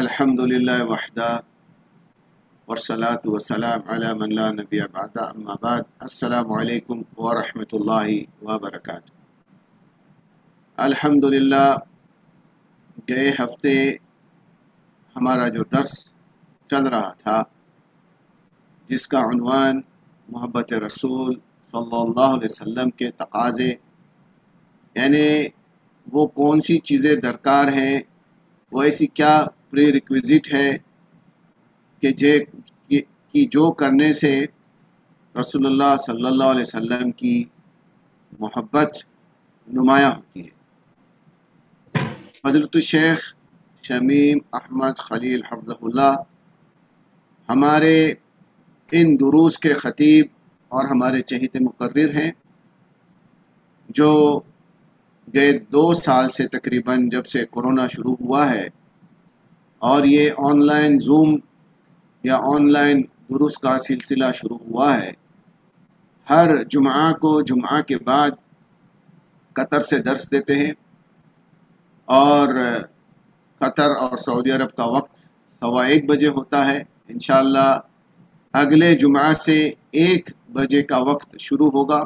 الحمد للہ وحدہ والصلاة والسلام علی من لا نبی بعد اما بعد السلام علیکم ورحمۃ اللہ وبرکاتہ۔ الحمدللہ گئے ہفتے ہمارا جو درس چل رہا تھا جس کا عنوان محبت رسول صلی اللہ علیہ وسلم کے تقاضے، یعنی وہ کون سی چیزیں درکار ہیں، وہ ایسی کیا پری ریکویزٹ ہے کہ جو کرنے سے رسول اللہ صلی اللہ علیہ وسلم کی محبت نمایاں ہوتی ہے۔ حضرت الشیخ شمیم احمد خلیل حفظہ اللہ ہمارے ان دروس کے خطیب اور ہمارے چہیتے مقرر ہیں، جو گئے 2 سال سے تقریباً جب سے کورونا شروع ہوا ہے اور یہ آن لائن زوم یا آن لائن دروس کا سلسلہ شروع ہوا ہے، ہر جمعہ کے بعد قطر سے درس دیتے ہیں، اور قطر اور سعودی عرب کا وقت 1:15 بجے ہوتا ہے۔ انشاءاللہ اگلے جمعہ سے 1 بجے کا وقت شروع ہوگا،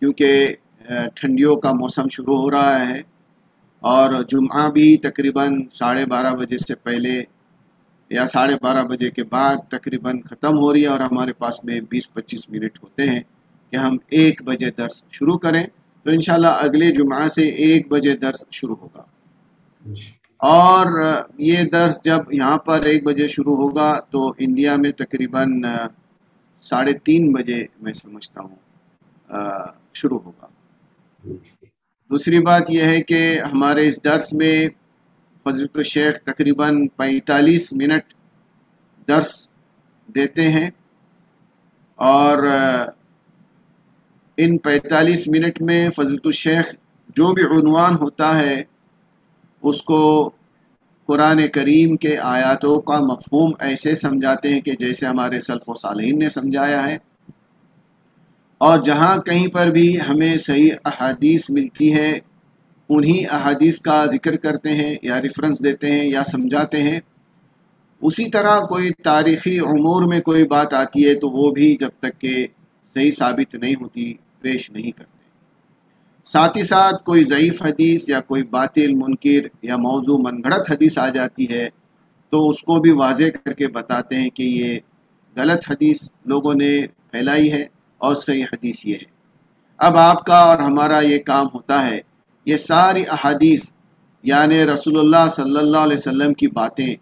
کیونکہ ٹھنڈیوں کا موسم شروع ہو رہا ہے، اور جمعہ بھی تقریباً 12:30 بجے سے پہلے یا 12:30 بجے کے بعد تقریباً ختم ہو رہی ہے، اور ہمارے پاس میں 20-25 منٹ ہوتے ہیں کہ ہم 1 بجے درس شروع کریں۔ تو انشاءاللہ اگلے جمعہ سے 1 بجے درس شروع ہوگا، اور یہ درس جب یہاں پر 1 بجے شروع ہوگا تو انڈیا میں تقریباً 3:30 بجے میں سمجھتا ہوں شروع ہوگا۔ دوسری بات یہ ہے کہ ہمارے اس درس میں فضیلت الشیخ تقریباً 45 منٹ درس دیتے ہیں، اور ان 45 منٹ میں فضیلت الشیخ جو بھی عنوان ہوتا ہے اس کو قرآن کریم کے آیاتوں کا مفہوم ایسے سمجھاتے ہیں کہ جیسے ہمارے سلف و صالحین نے سمجھایا ہے، اور جہاں کہیں پر بھی ہمیں صحیح احادیث ملتی ہے انہی احادیث کا ذکر کرتے ہیں یا ریفرنس دیتے ہیں یا سمجھاتے ہیں۔ اسی طرح کوئی تاریخی امور میں کوئی بات آتی ہے تو وہ بھی جب تک کہ صحیح ثابت نہیں ہوتی پیش نہیں کرتے۔ ساتھ ہی ساتھ کوئی ضعیف حدیث یا کوئی باطل منکر یا موضوع من گھڑت حدیث آ جاتی ہے تو اس کو بھی واضح کر کے بتاتے ہیں کہ یہ غلط حدیث لوگوں نے پھیلائی ہے اور صحیح حدیث یہ ہے۔ اب آپ کا اور ہمارا یہ کام ہوتا ہے یہ ساری احادیث، یعنی رسول اللہ صلی اللہ علیہ وسلم کی باتیں،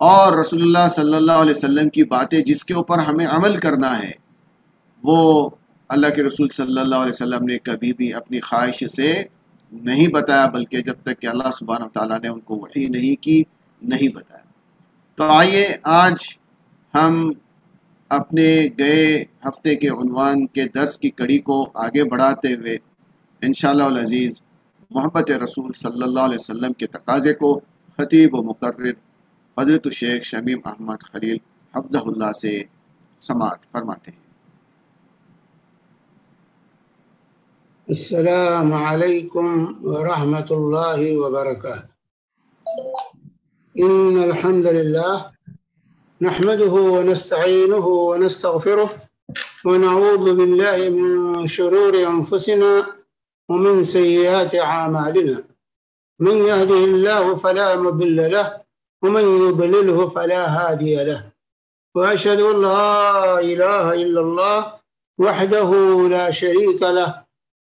اور رسول اللہ صلی اللہ علیہ وسلم کی باتیں جس کے اوپر ہمیں عمل کرنا ہے، وہ اللہ کے رسول صلی اللہ علیہ وسلم نے کبھی بھی اپنی خواہش سے نہیں بتایا، بلکہ جب تک کہ اللہ سبحانہ وتعالیٰ نے ان کو وحی نہیں کی نہیں بتایا۔ تو آئیے آج ہم اپنے گئے ہفتے کے عنوان کے درس کی کڑی کو آگے بڑھاتے ہوئے انشاءاللہ العزیز محبت رسول صلی اللہ علیہ وسلم کے تقاضے کو خطیب و مقرر حضرت الشیخ شمیم احمد خلیل حفظہ اللہ سے سماعت فرماتے ہیں۔ السلام علیکم ورحمۃ اللہ وبرکاتہ۔ ان الحمد للہ نحمده ونستعینه ونستغفره ونعوذ باللہ من شرور انفسنا ومن سیئات اعمالنا، من يهده الله فلا مضل له ومن يضلله فلا هادي له، واشهد ان لا اله الا الله وحده لا شريك له،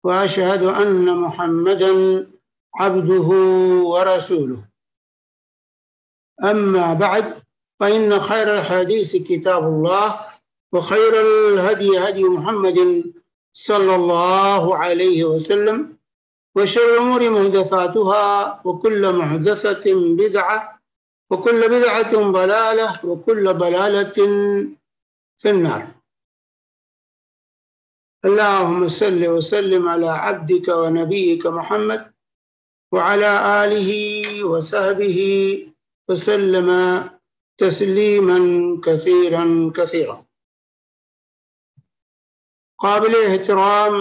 واشهد ان محمدا عبده ورسوله، اما بعد فان خير الحديث كتاب الله، وخير الهدي هدي محمد صلى الله عليه وسلم، وشر الامور محدثاتها وكل محدثة بدعة وكل بدعة ضلالة وكل ضلالة في النار۔ اللهم صل وسلم على عبدك ونبيك محمد وعلى آله وصحبه وسلم تسلیما كثيرا كثيرا۔ قابل احترام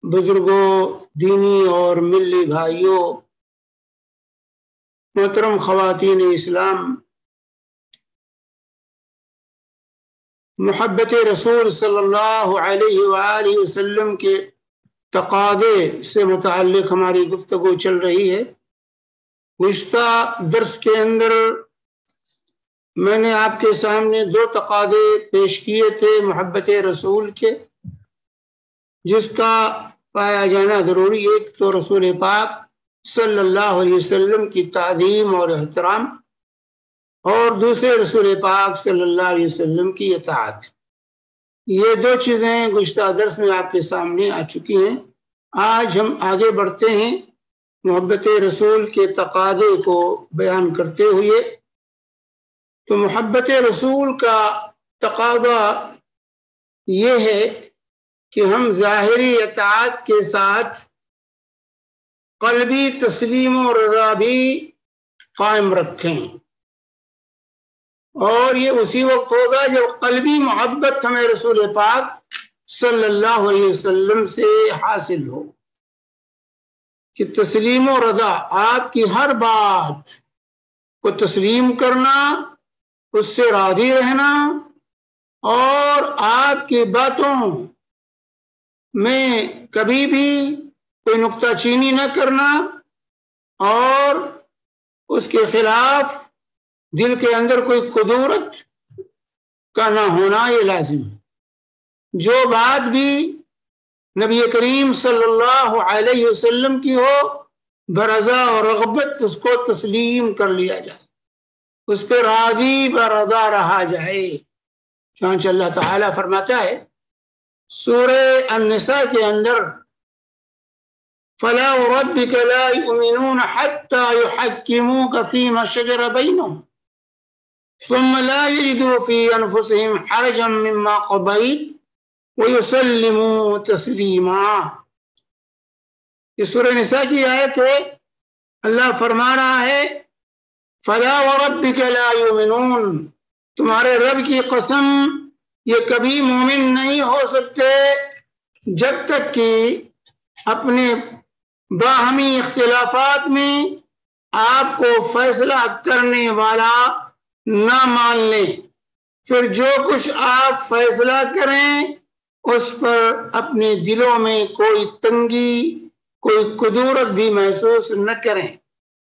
بزرگوں، دینی اور ملی بھائیوں، محترم خواتین اسلام، محبت رسول صلی اللہ علیہ وآلہ وسلم کے تقاضے سے متعلق ہماری گفتگو چل رہی ہے۔ گزشتہ درس کے اندر میں نے آپ کے سامنے 2 تقاضے پیش کیے تھے محبت رسول کے، جس کا پایا جانا ضروری ہے۔ ایک تو رسول پاک صلی اللہ علیہ وسلم کی تعظیم اور احترام، اور دوسرے رسول پاک صلی اللہ علیہ وسلم کی اطاعت۔ یہ 2 چیزیں گزشتہ درس میں آپ کے سامنے آ چکی ہیں۔ آج ہم آگے بڑھتے ہیں محبت رسول کے تقاضے کو بیان کرتے ہوئے۔ تو محبت رسول کا تقاضا یہ ہے کہ ہم ظاہری اطاعت کے ساتھ قلبی تسلیم و رضا بھی قائم رکھیں، اور یہ اسی وقت ہوگا جب قلبی محبت ہمیں رسول پاک صلی اللہ علیہ وسلم سے حاصل ہو، کہ تسلیم و رضا، آپ کی ہر بات کو تسلیم کرنا، اس سے راضی رہنا، اور آپ کی باتوں میں کبھی بھی کوئی نکتہ چینی نہ کرنا، اور اس کے خلاف دل کے اندر کوئی کدورت کا نہ ہونا، یہ لازم ہے۔ جو بات بھی نبی کریم صلی اللہ علیہ وسلم کی ہو، برضا اور رغبت اس کو تسلیم کر لیا جائے، اس پہ راضی برضا رہا جائے۔ چنانچہ اللہ تعالیٰ فرماتا ہے سورہ النساء کے اندر، فَلَا وَرَبِّكَ لَا يُؤْمِنُونَ حَتَّى يُحَكِّمُوكَ فِيمَا شَجَرَ بَيْنَهُمْ ثُمَّ لَا يَجِدُوا فِي أَنفُسِهِمْ حَرَجًا مِّمَّا قَضَيْتَ وَيُسَلِّمُوا تَسْلِيمًا۔ یہ سورہ نساء کی آیت ہے۔ اللہ فرما رہا ہے فَلَا وَرَبِّكَ لَا يُؤْمِنُونَ، تمہارے رب کی قسم، یہ کبھی مومن نہیں ہو سکتے جب تک کہ اپنے باہمی اختلافات میں آپ کو فیصلہ کرنے والا نہ مان لیں۔ پھر جو کچھ آپ فیصلہ کریں اس پر اپنے دلوں میں کوئی تنگی، کوئی کدورت بھی محسوس نہ کریں،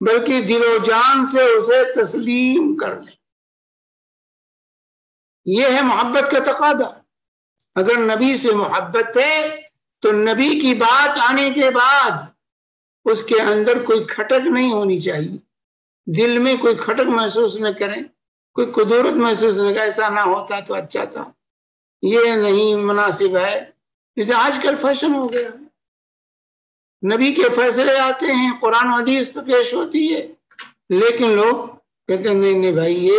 بلکہ دل و جان سے اسے تسلیم کر لیں۔ یہ ہے محبت کا تقاضا۔ اگر نبی سے محبت ہے تو نبی کی بات آنے کے بعد اس کے اندر کوئی کھٹک نہیں ہونی چاہیے، دل میں کوئی کھٹک محسوس نہ کریں، کوئی کدورت محسوس نہ کریں، ایسا نہ ہوتا تو اچھا تھا، یہ نہیں مناسب ہے۔ جیسے آج کل فیشن ہو گیا، نبی کے فیصلے آتے ہیں، قرآن و حدیث پہ پیش ہوتی ہے، لیکن لوگ کہتے ہیں نہیں نہیں بھائی، یہ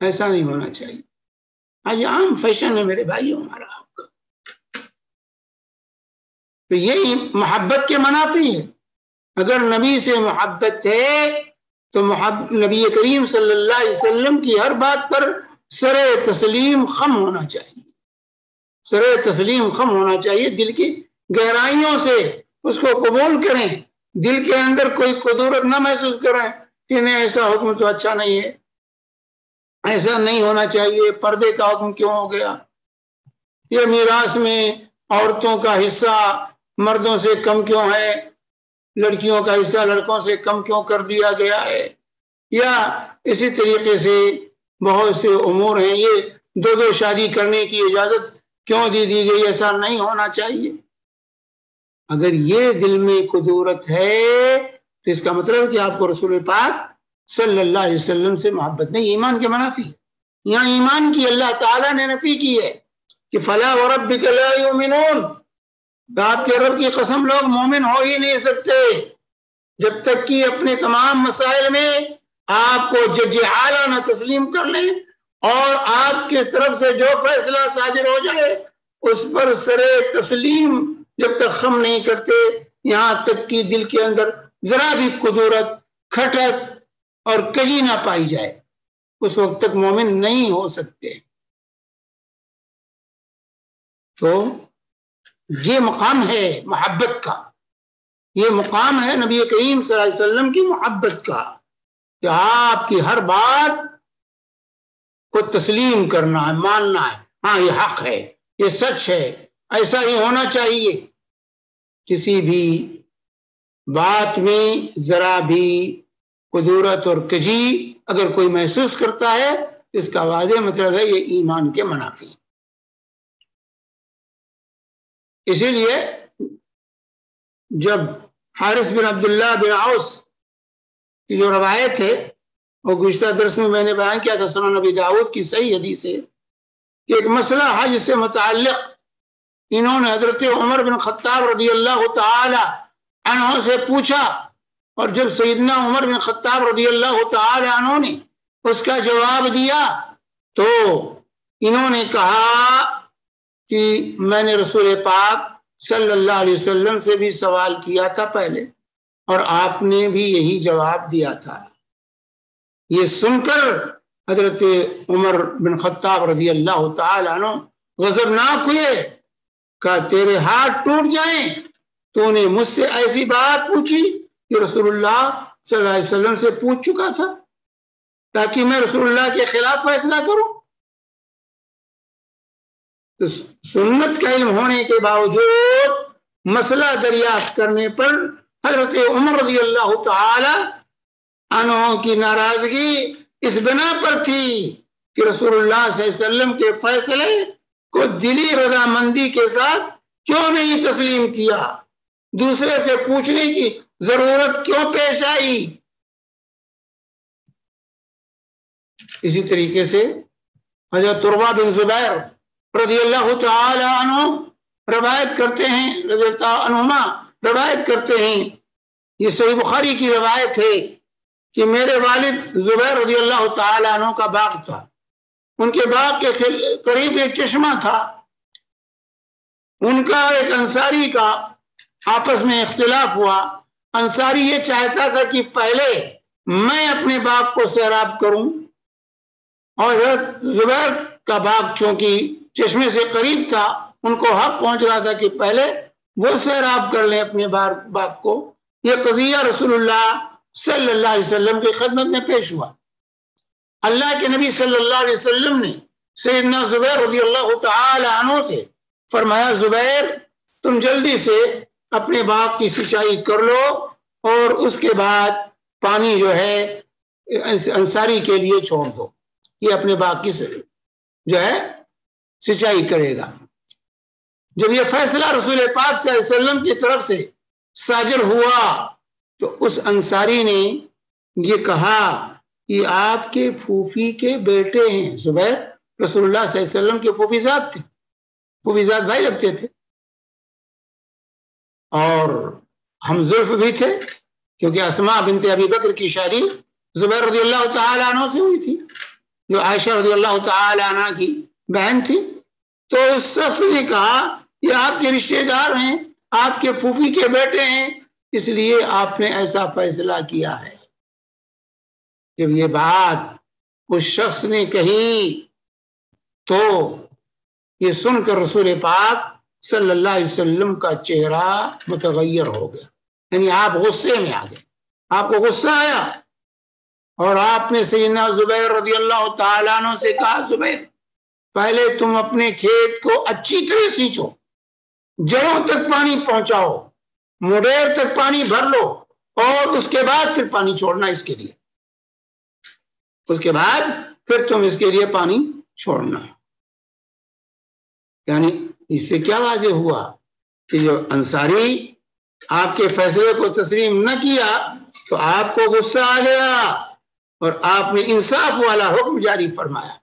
ایسا نہیں ہونا چاہیے۔ آج عام فیشن ہے میرے بھائی ہمارا آپ کا۔ تو یہ محبت کے منافی ہے۔ اگر نبی سے محبت ہے تو نبی کریم صلی اللہ علیہ وسلم کی ہر بات پر سر تسلیم خم ہونا چاہیے، سر تسلیم خم ہونا چاہیے، دل کی گہرائیوں سے اس کو قبول کریں، دل کے اندر کوئی کدورت نہ محسوس کریں کہ نہیں ایسا حکم تو اچھا نہیں ہے، ایسا نہیں ہونا چاہیے، پردے کا حکم کیوں ہو گیا، یہ میراث میں عورتوں کا حصہ مردوں سے کم کیوں ہے، لڑکیوں کا حصہ لڑکوں سے کم کیوں کر دیا گیا ہے، یا اسی طریقے سے بہت سے امور ہیں، یہ 2 شادی کرنے کی اجازت کیوں دی گئی، ایسا نہیں ہونا چاہیے۔ اگر یہ دل میں کدورت ہے تو اس کا مطلب ہے کہ آپ کو رسول پاک صلی اللہ علیہ وسلم سے محبت نہیں، ایمان کے منافی۔ یہاں ایمان کی اللہ تعالیٰ نے نفی کی ہے کہ فَلَا وَرَبِّكَ لَا يُؤْمِنُونَ، آپ کے رب کی قسم لوگ مومن ہو ہی نہیں سکتے جب تک کہ اپنے تمام مسائل میں آپ کو جج اعلیٰ نہ تسلیم کر لیں، اور آپ کی طرف سے جو فیصلہ صادر ہو جائے اس پر سر تسلیم جب تک خم نہیں کرتے، یہاں تک کہ دل کے اندر ذرا بھی کدورت، کھٹک اور کہیں نہ پائی جائے، اس وقت تک مومن نہیں ہو سکتے۔ تو یہ مقام ہے محبت کا، یہ مقام ہے نبی کریم صلی اللہ علیہ وسلم کی محبت کا، کہ آپ کی ہر بات کو تسلیم کرنا ہے، ماننا ہے، ہاں یہ حق ہے، یہ سچ ہے، ایسا ہی ہونا چاہیے. کسی بھی بات میں ذرا بھی قدورت اور کجی اگر کوئی محسوس کرتا ہے، اس کا واضح مطلب ہے یہ ایمان کے منافی. اسی لیے جب حارث بن عبداللہ بن عوس کی جو روایت ہے وہ گزشتہ درس میں نے بیان کیا تھا، سنن نبی داؤد کی صحیح حدیث ہے کہ ایک مسئلہ حج سے متعلق انہوں نے حضرت عمر بن خطاب رضی اللہ تعالی عنہ سے پوچھا، اور جب سیدنا عمر بن خطاب رضی اللہ تعالی عنہ نے اس کا جواب دیا تو انہوں نے کہا کہ میں نے رسول پاک صلی اللہ علیہ وسلم سے بھی سوال کیا تھا پہلے، اور آپ نے بھی یہی جواب دیا تھا. یہ سن کر حضرت عمر بن خطاب رضی اللہ تعالی عنہ غضبناک ہوئے، کہا تیرے ہاتھ ٹوٹ جائیں، تو نے مجھ سے ایسی بات پوچھی کہ رسول اللہ صلی اللہ علیہ وسلم سے پوچھ چکا تھا تاکہ میں رسول اللہ کے خلاف فیصلہ کروں. تو سنت کا علم ہونے کے باوجود مسئلہ دریافت کرنے پر حضرت عمر رضی اللہ تعالی عنہ کی ناراضگی اس بنا پر تھی کہ رسول اللہ صلی اللہ علیہ وسلم کے فیصلے کو دلی رضامندی کے ساتھ کیوں نہیں تسلیم کیا، دوسرے سے پوچھنے کی ضرورت کیوں پیش آئی. اسی طریقے سے حضرت عروہ بن زبیر رضی اللہ تعالی عنہ روایت کرتے ہیں، رضی اللہ عنہما روایت کرتے ہیں، یہ صحیح بخاری کی روایت ہے کہ میرے والد زبیر رضی اللہ تعالی عنہ کا باغ تھا، ان کے باغ کے قریب ایک چشمہ تھا، ان کا ایک انصاری کا آپس میں اختلاف ہوا. انصاری یہ چاہتا تھا کہ پہلے میں اپنے باغ کو سیراب کروں، اور حضرت زبیر کا باغ چونکہ چشمے سے قریب تھا، ان کو حق پہنچ رہا تھا کہ پہلے وہ سیراب کر لیں اپنے باغ کو. یہ قضیہ رسول اللہ صلی اللہ علیہ وسلم کی خدمت میں پیش ہوا. اللہ کے نبی صلی اللہ علیہ وسلم نے سیدنا زبیر رضی اللہ تعالی عنہ سے فرمایا، زبیر تم جلدی سے اپنے باغ کی سچائی کر لو، اور اس کے بعد پانی جو ہے انصاری کے لیے چھوڑ دو، یہ اپنے باغ کی جو ہے سچائی کرے گا. جب یہ فیصلہ رسول پاک صلی اللہ علیہ وسلم کی طرف سے صادر ہوا تو اس انصاری نے یہ کہا کہ آپ کے پھوپھی کے بیٹے ہیں. زبیر رسول اللہ صلی اللہ علیہ وسلم کے پھوپھیزاد تھے، پھوپھیزاد بھائی لگتے تھے، اور ہم زلف بھی تھے کیونکہ اسماء بنت ابی بکر کی شادی زبیر رضی اللہ تعالی عنہ سے ہوئی تھی، جو عائشہ رضی اللہ تعالی عنہ کی بہن تھی. تو اس شخص نے کہا یہ آپ کے رشتے دار ہیں، آپ کے پھوپھی کے بیٹے ہیں، اس لیے آپ نے ایسا فیصلہ کیا ہے. جب یہ بات اس شخص نے کہی تو یہ سن کر رسول پاک صلی اللہ علیہ وسلم کا چہرہ متغیر ہو گیا، یعنی آپ غصے میں آ گئے، آپ کو غصہ آیا، اور آپ نے سیدنا زبیر رضی اللہ تعالیٰ عنہ سے کہا، زبیر پہلے تم اپنے کھیت کو اچھی طرح سینچو، جڑوں تک پانی پہنچاؤ، مڈیر تک پانی بھر لو، اور اس کے بعد پھر پانی چھوڑنا اس کے لیے، اس کے بعد پھر تم اس کے لیے پانی چھوڑنا. یعنی اس سے کیا واضح ہوا کہ جو انصاری آپ کے فیصلے کو تسلیم نہ کیا تو آپ کو غصہ آ گیا، اور آپ نے انصاف والا حکم جاری فرمایا.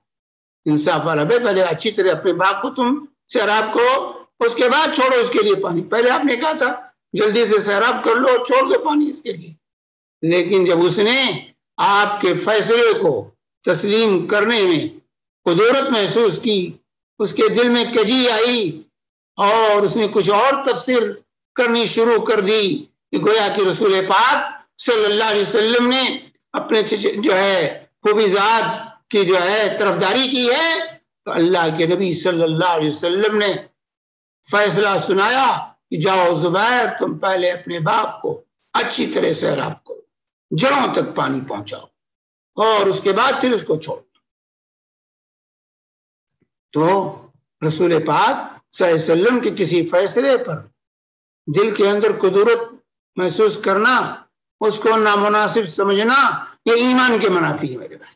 انصاف والا، بھائی پہلے اچھی طرح اپنے باغ کو تم سیراب کرو، اس کے بعد چھوڑو اس کے لیے پانی. پہلے آپ نے کہا تھا جلدی سے سیراب کر لو اور چھوڑ دو پانی اس کے لیے. لیکن جب اس نے آپ کے فیصلے کو تسلیم کرنے میں قدرت محسوس کی، اس کے دل میں کجی آئی، اور اس نے کچھ اور تفسیر کرنی شروع کر دی کہ گویا کہ رسول پاک صلی اللہ علیہ وسلم نے اپنے جو ہے پھوپھیزاد کی جو ہے طرفداری کی ہے، تو اللہ کے نبی صلی اللہ علیہ وسلم نے فیصلہ سنایا کہ جاؤ زبیر تم پہلے اپنے باغ کو اچھی طرح سیراب کرو، جڑوں تک پانی پہنچاؤ. اور اس کے بعد پھر اس کو چھوڑ دو۔ تو رسول پاک صلی اللہ علیہ وسلم کے کسی فیصلے پر دل کے اندر قدرت محسوس کرنا، اس کو نامناسب سمجھنا، یہ ایمان کے منافی ہے میرے بھائی۔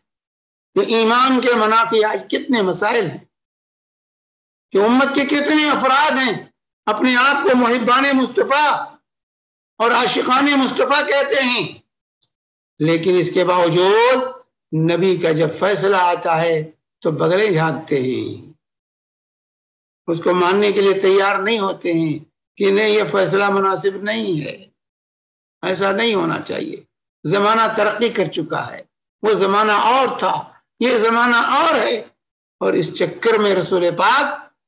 یہ ایمان کے منافی آج کتنے مسائل ہیں کہ امت کے کتنے افراد ہیں اپنے آپ کو محبان مصطفیٰ اور عاشقان مصطفیٰ کہتے ہیں، لیکن اس کے باوجود نبی کا جب فیصلہ آتا ہے تو بغلیں جھانکتے ہیں، اس کو ماننے کے لیے تیار نہیں ہوتے ہیں کہ نہیں یہ فیصلہ مناسب نہیں ہے، ایسا نہیں ہونا چاہیے۔ زمانہ ترقی کر چکا ہے، وہ زمانہ اور تھا، یہ زمانہ اور ہے، اور اس چکر میں رسول پاک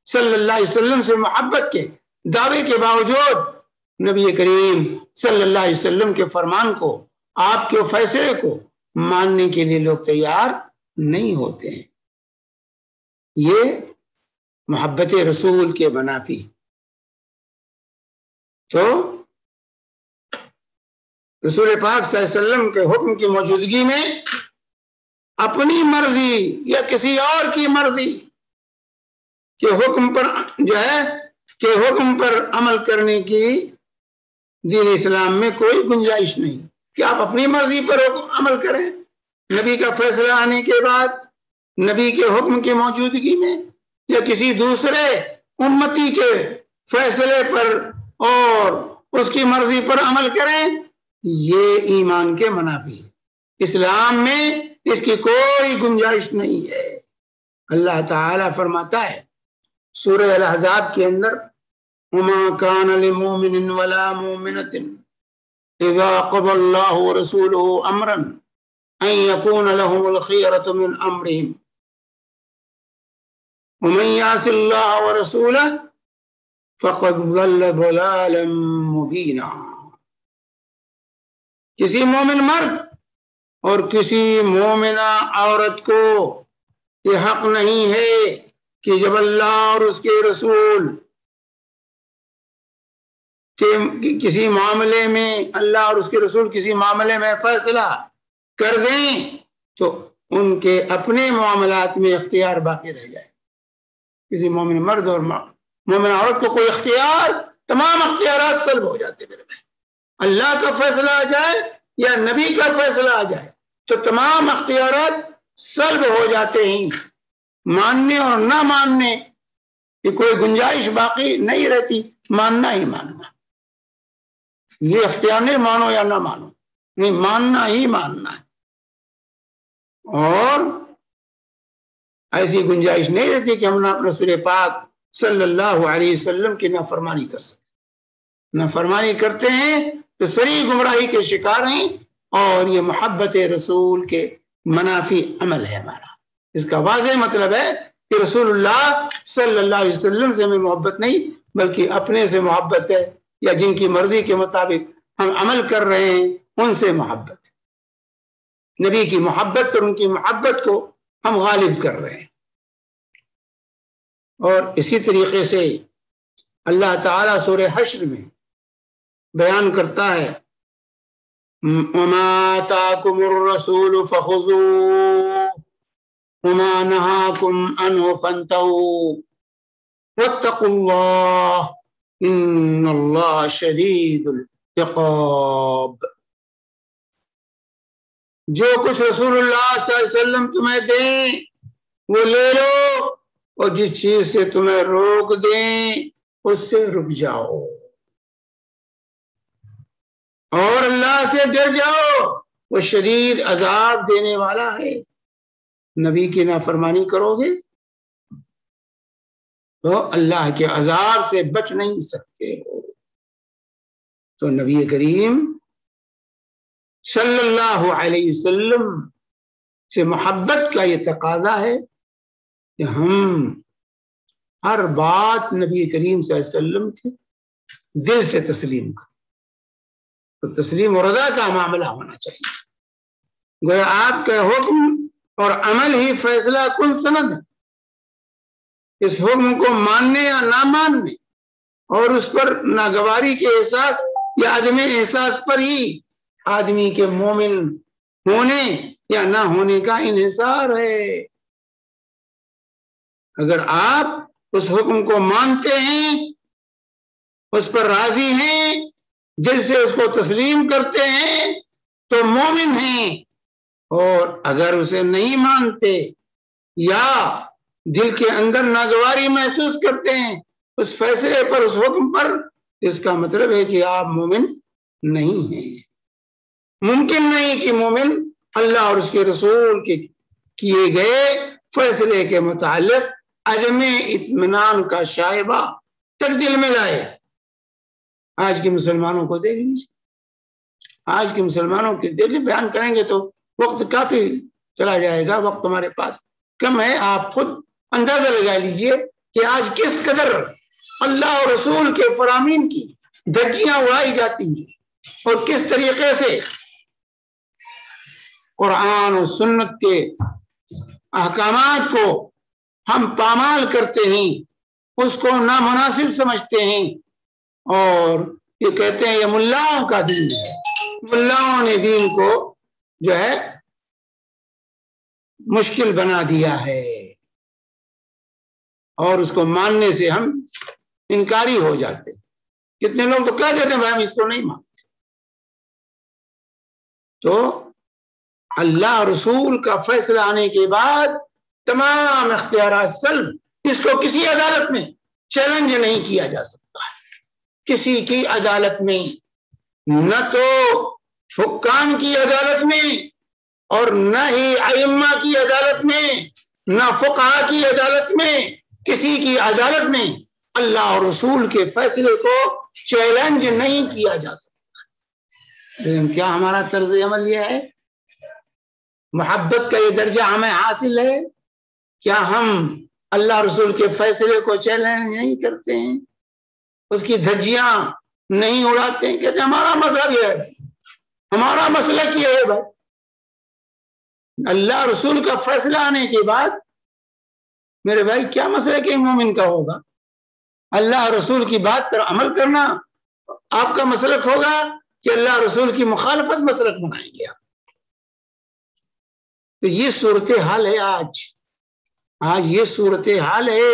صلی اللہ علیہ وسلم سے محبت کے دعوے کے باوجود نبی کریم صلی اللہ علیہ وسلم کے فرمان کو، آپ کے فیصلے کو ماننے کے لیے لوگ تیار نہیں ہوتے ہیں۔ یہ محبت رسول کے منافی۔ تو رسول پاک صلی اللہ علیہ وسلم کے حکم کی موجودگی میں اپنی مرضی یا کسی اور کی مرضی کے حکم پر کہ حکم پر عمل کرنے کی دین اسلام میں کوئی گنجائش نہیں کہ آپ اپنی مرضی پر عمل کریں نبی کا فیصلہ آنے کے بعد، نبی کے حکم کی موجودگی میں، یا کسی دوسرے امتی کے فیصلے پر اور اس کی مرضی پر عمل کریں۔ یہ ایمان کے منافی ہے، اسلام میں اس کی کوئی گنجائش نہیں ہے۔ اللہ تعالی فرماتا ہے سورہ الاحزاب کے اندر، وَمَا كَانَ لِمُؤْمِنٍ وَلَا مُؤْمِنَةٍ إِذَا قَضَى اللَّهُ وَرَسُولُهُ أَمْرًا أَن يَكُونَ لَهُمُ الْخِيَرَةُ مِنْ أَمْرِهِمْ وَمَن يَعْصِ اللَّهَ وَرَسُولَهُ فَقَدْ ضَلَّ ضَلَالًا مُبِينًا۔ کسی مومن مرد اور کسی مومنہ عورت کو یہ حق نہیں ہے کہ جب اللہ اور اس کے رسول کہ کسی معاملے میں، اللہ اور اس کے رسول کسی معاملے میں فیصلہ کر دیں تو ان کے اپنے معاملات میں اختیار باقی رہ جائے۔ کسی مومن مرد اور مومن عورت کو کوئی اختیار، تمام اختیارات سلب ہو جاتے میرے بھائی۔ اللہ کا فیصلہ آ جائے یا نبی کا فیصلہ آ جائے تو تمام اختیارات سلب ہو جاتے ہیں، ماننے اور نہ ماننے کی کوئی گنجائش باقی نہیں رہتی، ماننا ہی ماننا۔ یہ اختیار نہیں مانو یا نہ مانو، نہیں، ماننا ہی ماننا ہے، اور ایسی گنجائش نہیں رہتی کہ ہم رسول پاک صلی اللہ علیہ وسلم کی نافرمانی کر سکیں۔ نافرمانی کرتے ہیں تو صریح گمراہی کے شکار ہیں، اور یہ محبت رسول کے منافی عمل ہے ہمارا۔ اس کا واضح مطلب ہے کہ رسول اللہ صلی اللہ علیہ وسلم سے ہمیں محبت نہیں بلکہ اپنے سے محبت ہے، یا جن کی مرضی کے مطابق ہم عمل کر رہے ہیں ان سے محبت ہے۔ نبی کی محبت اور ان کی محبت کو ہم غالب کر رہے ہیں۔ اور اسی طریقے سے اللہ تعالیٰ سورہ حشر میں بیان کرتا ہے، وَمَا آتَاكُمُ الرَّسُولُ فَخُذُوهُ وَمَا نَهَاكُمْ عَنْهُ فَانْتَهُوا وَاتَّقُوا اللَّهَ إِنَّ اللَّهَ شَدِيدُ الْعِقَابِ۔ جو کچھ رسول اللہ صلی اللہ علیہ وسلم تمہیں دیں وہ لے لو، اور جس چیز سے تمہیں روک دیں اس سے رک جاؤ، اور اللہ سے ڈر جاؤ، وہ شدید عذاب دینے والا ہے۔ نبی کی نافرمانی کرو گے تو اللہ کے عذاب سے بچ نہیں سکتے ہو۔ تو نبی کریم صلی اللہ علیہ وسلم سے محبت کا یہ تقاضا ہے کہ ہم ہر بات نبی کریم صلی اللہ علیہ وسلم کے دل سے تسلیم کریں۔ تو تسلیم و رضا کا معاملہ ہونا چاہیے، گویا آپ کا حکم اور عمل ہی فیصلہ کن سند ہے۔ اس حکم کو ماننے یا نہ ماننے اور اس پر ناگواری کے احساس یا عدم احساس پر ہی آدمی کے مومن ہونے یا نہ ہونے کا انحصار ہے۔ اگر آپ اس حکم کو مانتے ہیں، اس پر راضی ہیں، دل سے اس کو تسلیم کرتے ہیں تو مومن ہیں، اور اگر اسے نہیں مانتے یا دل کے اندر ناگواری محسوس کرتے ہیں اس فیصلے پر، اس حکم پر، اس کا مطلب ہے کہ آپ مومن نہیں ہیں۔ ممکن نہیں کہ مومن اللہ اور اس کے رسول کے کیے گئے فیصلے کے متعلق عدم اطمینان کا شائبہ تک دل میں لائے۔ آج کے مسلمانوں کو دیکھ لیجیے، آج کے مسلمانوں کے دل بیان کریں گے تو وقت کافی چلا جائے گا، وقت ہمارے پاس کم ہے۔ آپ خود اندازہ لگا لیجئے کہ آج کس قدر اللہ اور رسول کے فرامین کی دھجیاں اڑائی جاتی ہیں، اور کس طریقے سے قرآن اور سنت کے احکامات کو ہم پامال کرتے ہیں، اس کو نامناسب سمجھتے ہیں، اور یہ کہتے ہیں یہ ملاؤں کا دین ہے۔ ملاؤں نے دین کو جو ہے مشکل بنا دیا ہے، اور اس کو ماننے سے ہم انکاری ہو جاتے۔ کتنے لوگ تو کہہ دیتے ہیں بھائی ہم اس کو نہیں مانتے۔ تو اللہ رسول کا فیصلہ آنے کے بعد تمام اختیارات سلب، اس کو کسی عدالت میں چیلنج نہیں کیا جا سکتا ہے، کسی کی عدالت میں، نہ تو حکام کی عدالت میں، اور نہ ہی ائمہ کی عدالت میں، نہ فقہا کی عدالت میں، کسی کی عدالت میں اللہ اور رسول کے فیصلے کو چیلنج نہیں کیا جا سکتا۔ لیکن کیا ہمارا طرز عمل یہ ہے؟ محبت کا یہ درجہ ہمیں حاصل ہے؟ کیا ہم اللہ رسول کے فیصلے کو چیلنج نہیں کرتے ہیں، اس کی دھجیاں نہیں اڑاتے ہیں؟ کہتے ہیں ہمارا مذہب یہ ہے، ہمارا مسلک یہ ہے۔ بھائی اللہ رسول کا فیصلہ آنے کے بعد میرے بھائی کیا مسلک ایک مومن کا ہوگا؟ اللہ رسول کی بات پر عمل کرنا آپ کا مسلک ہوگا کہ اللہ رسول کی مخالفت مسلک بنائیں گے آپ؟ تو یہ صورتحال ہے آج یہ صورتحال ہے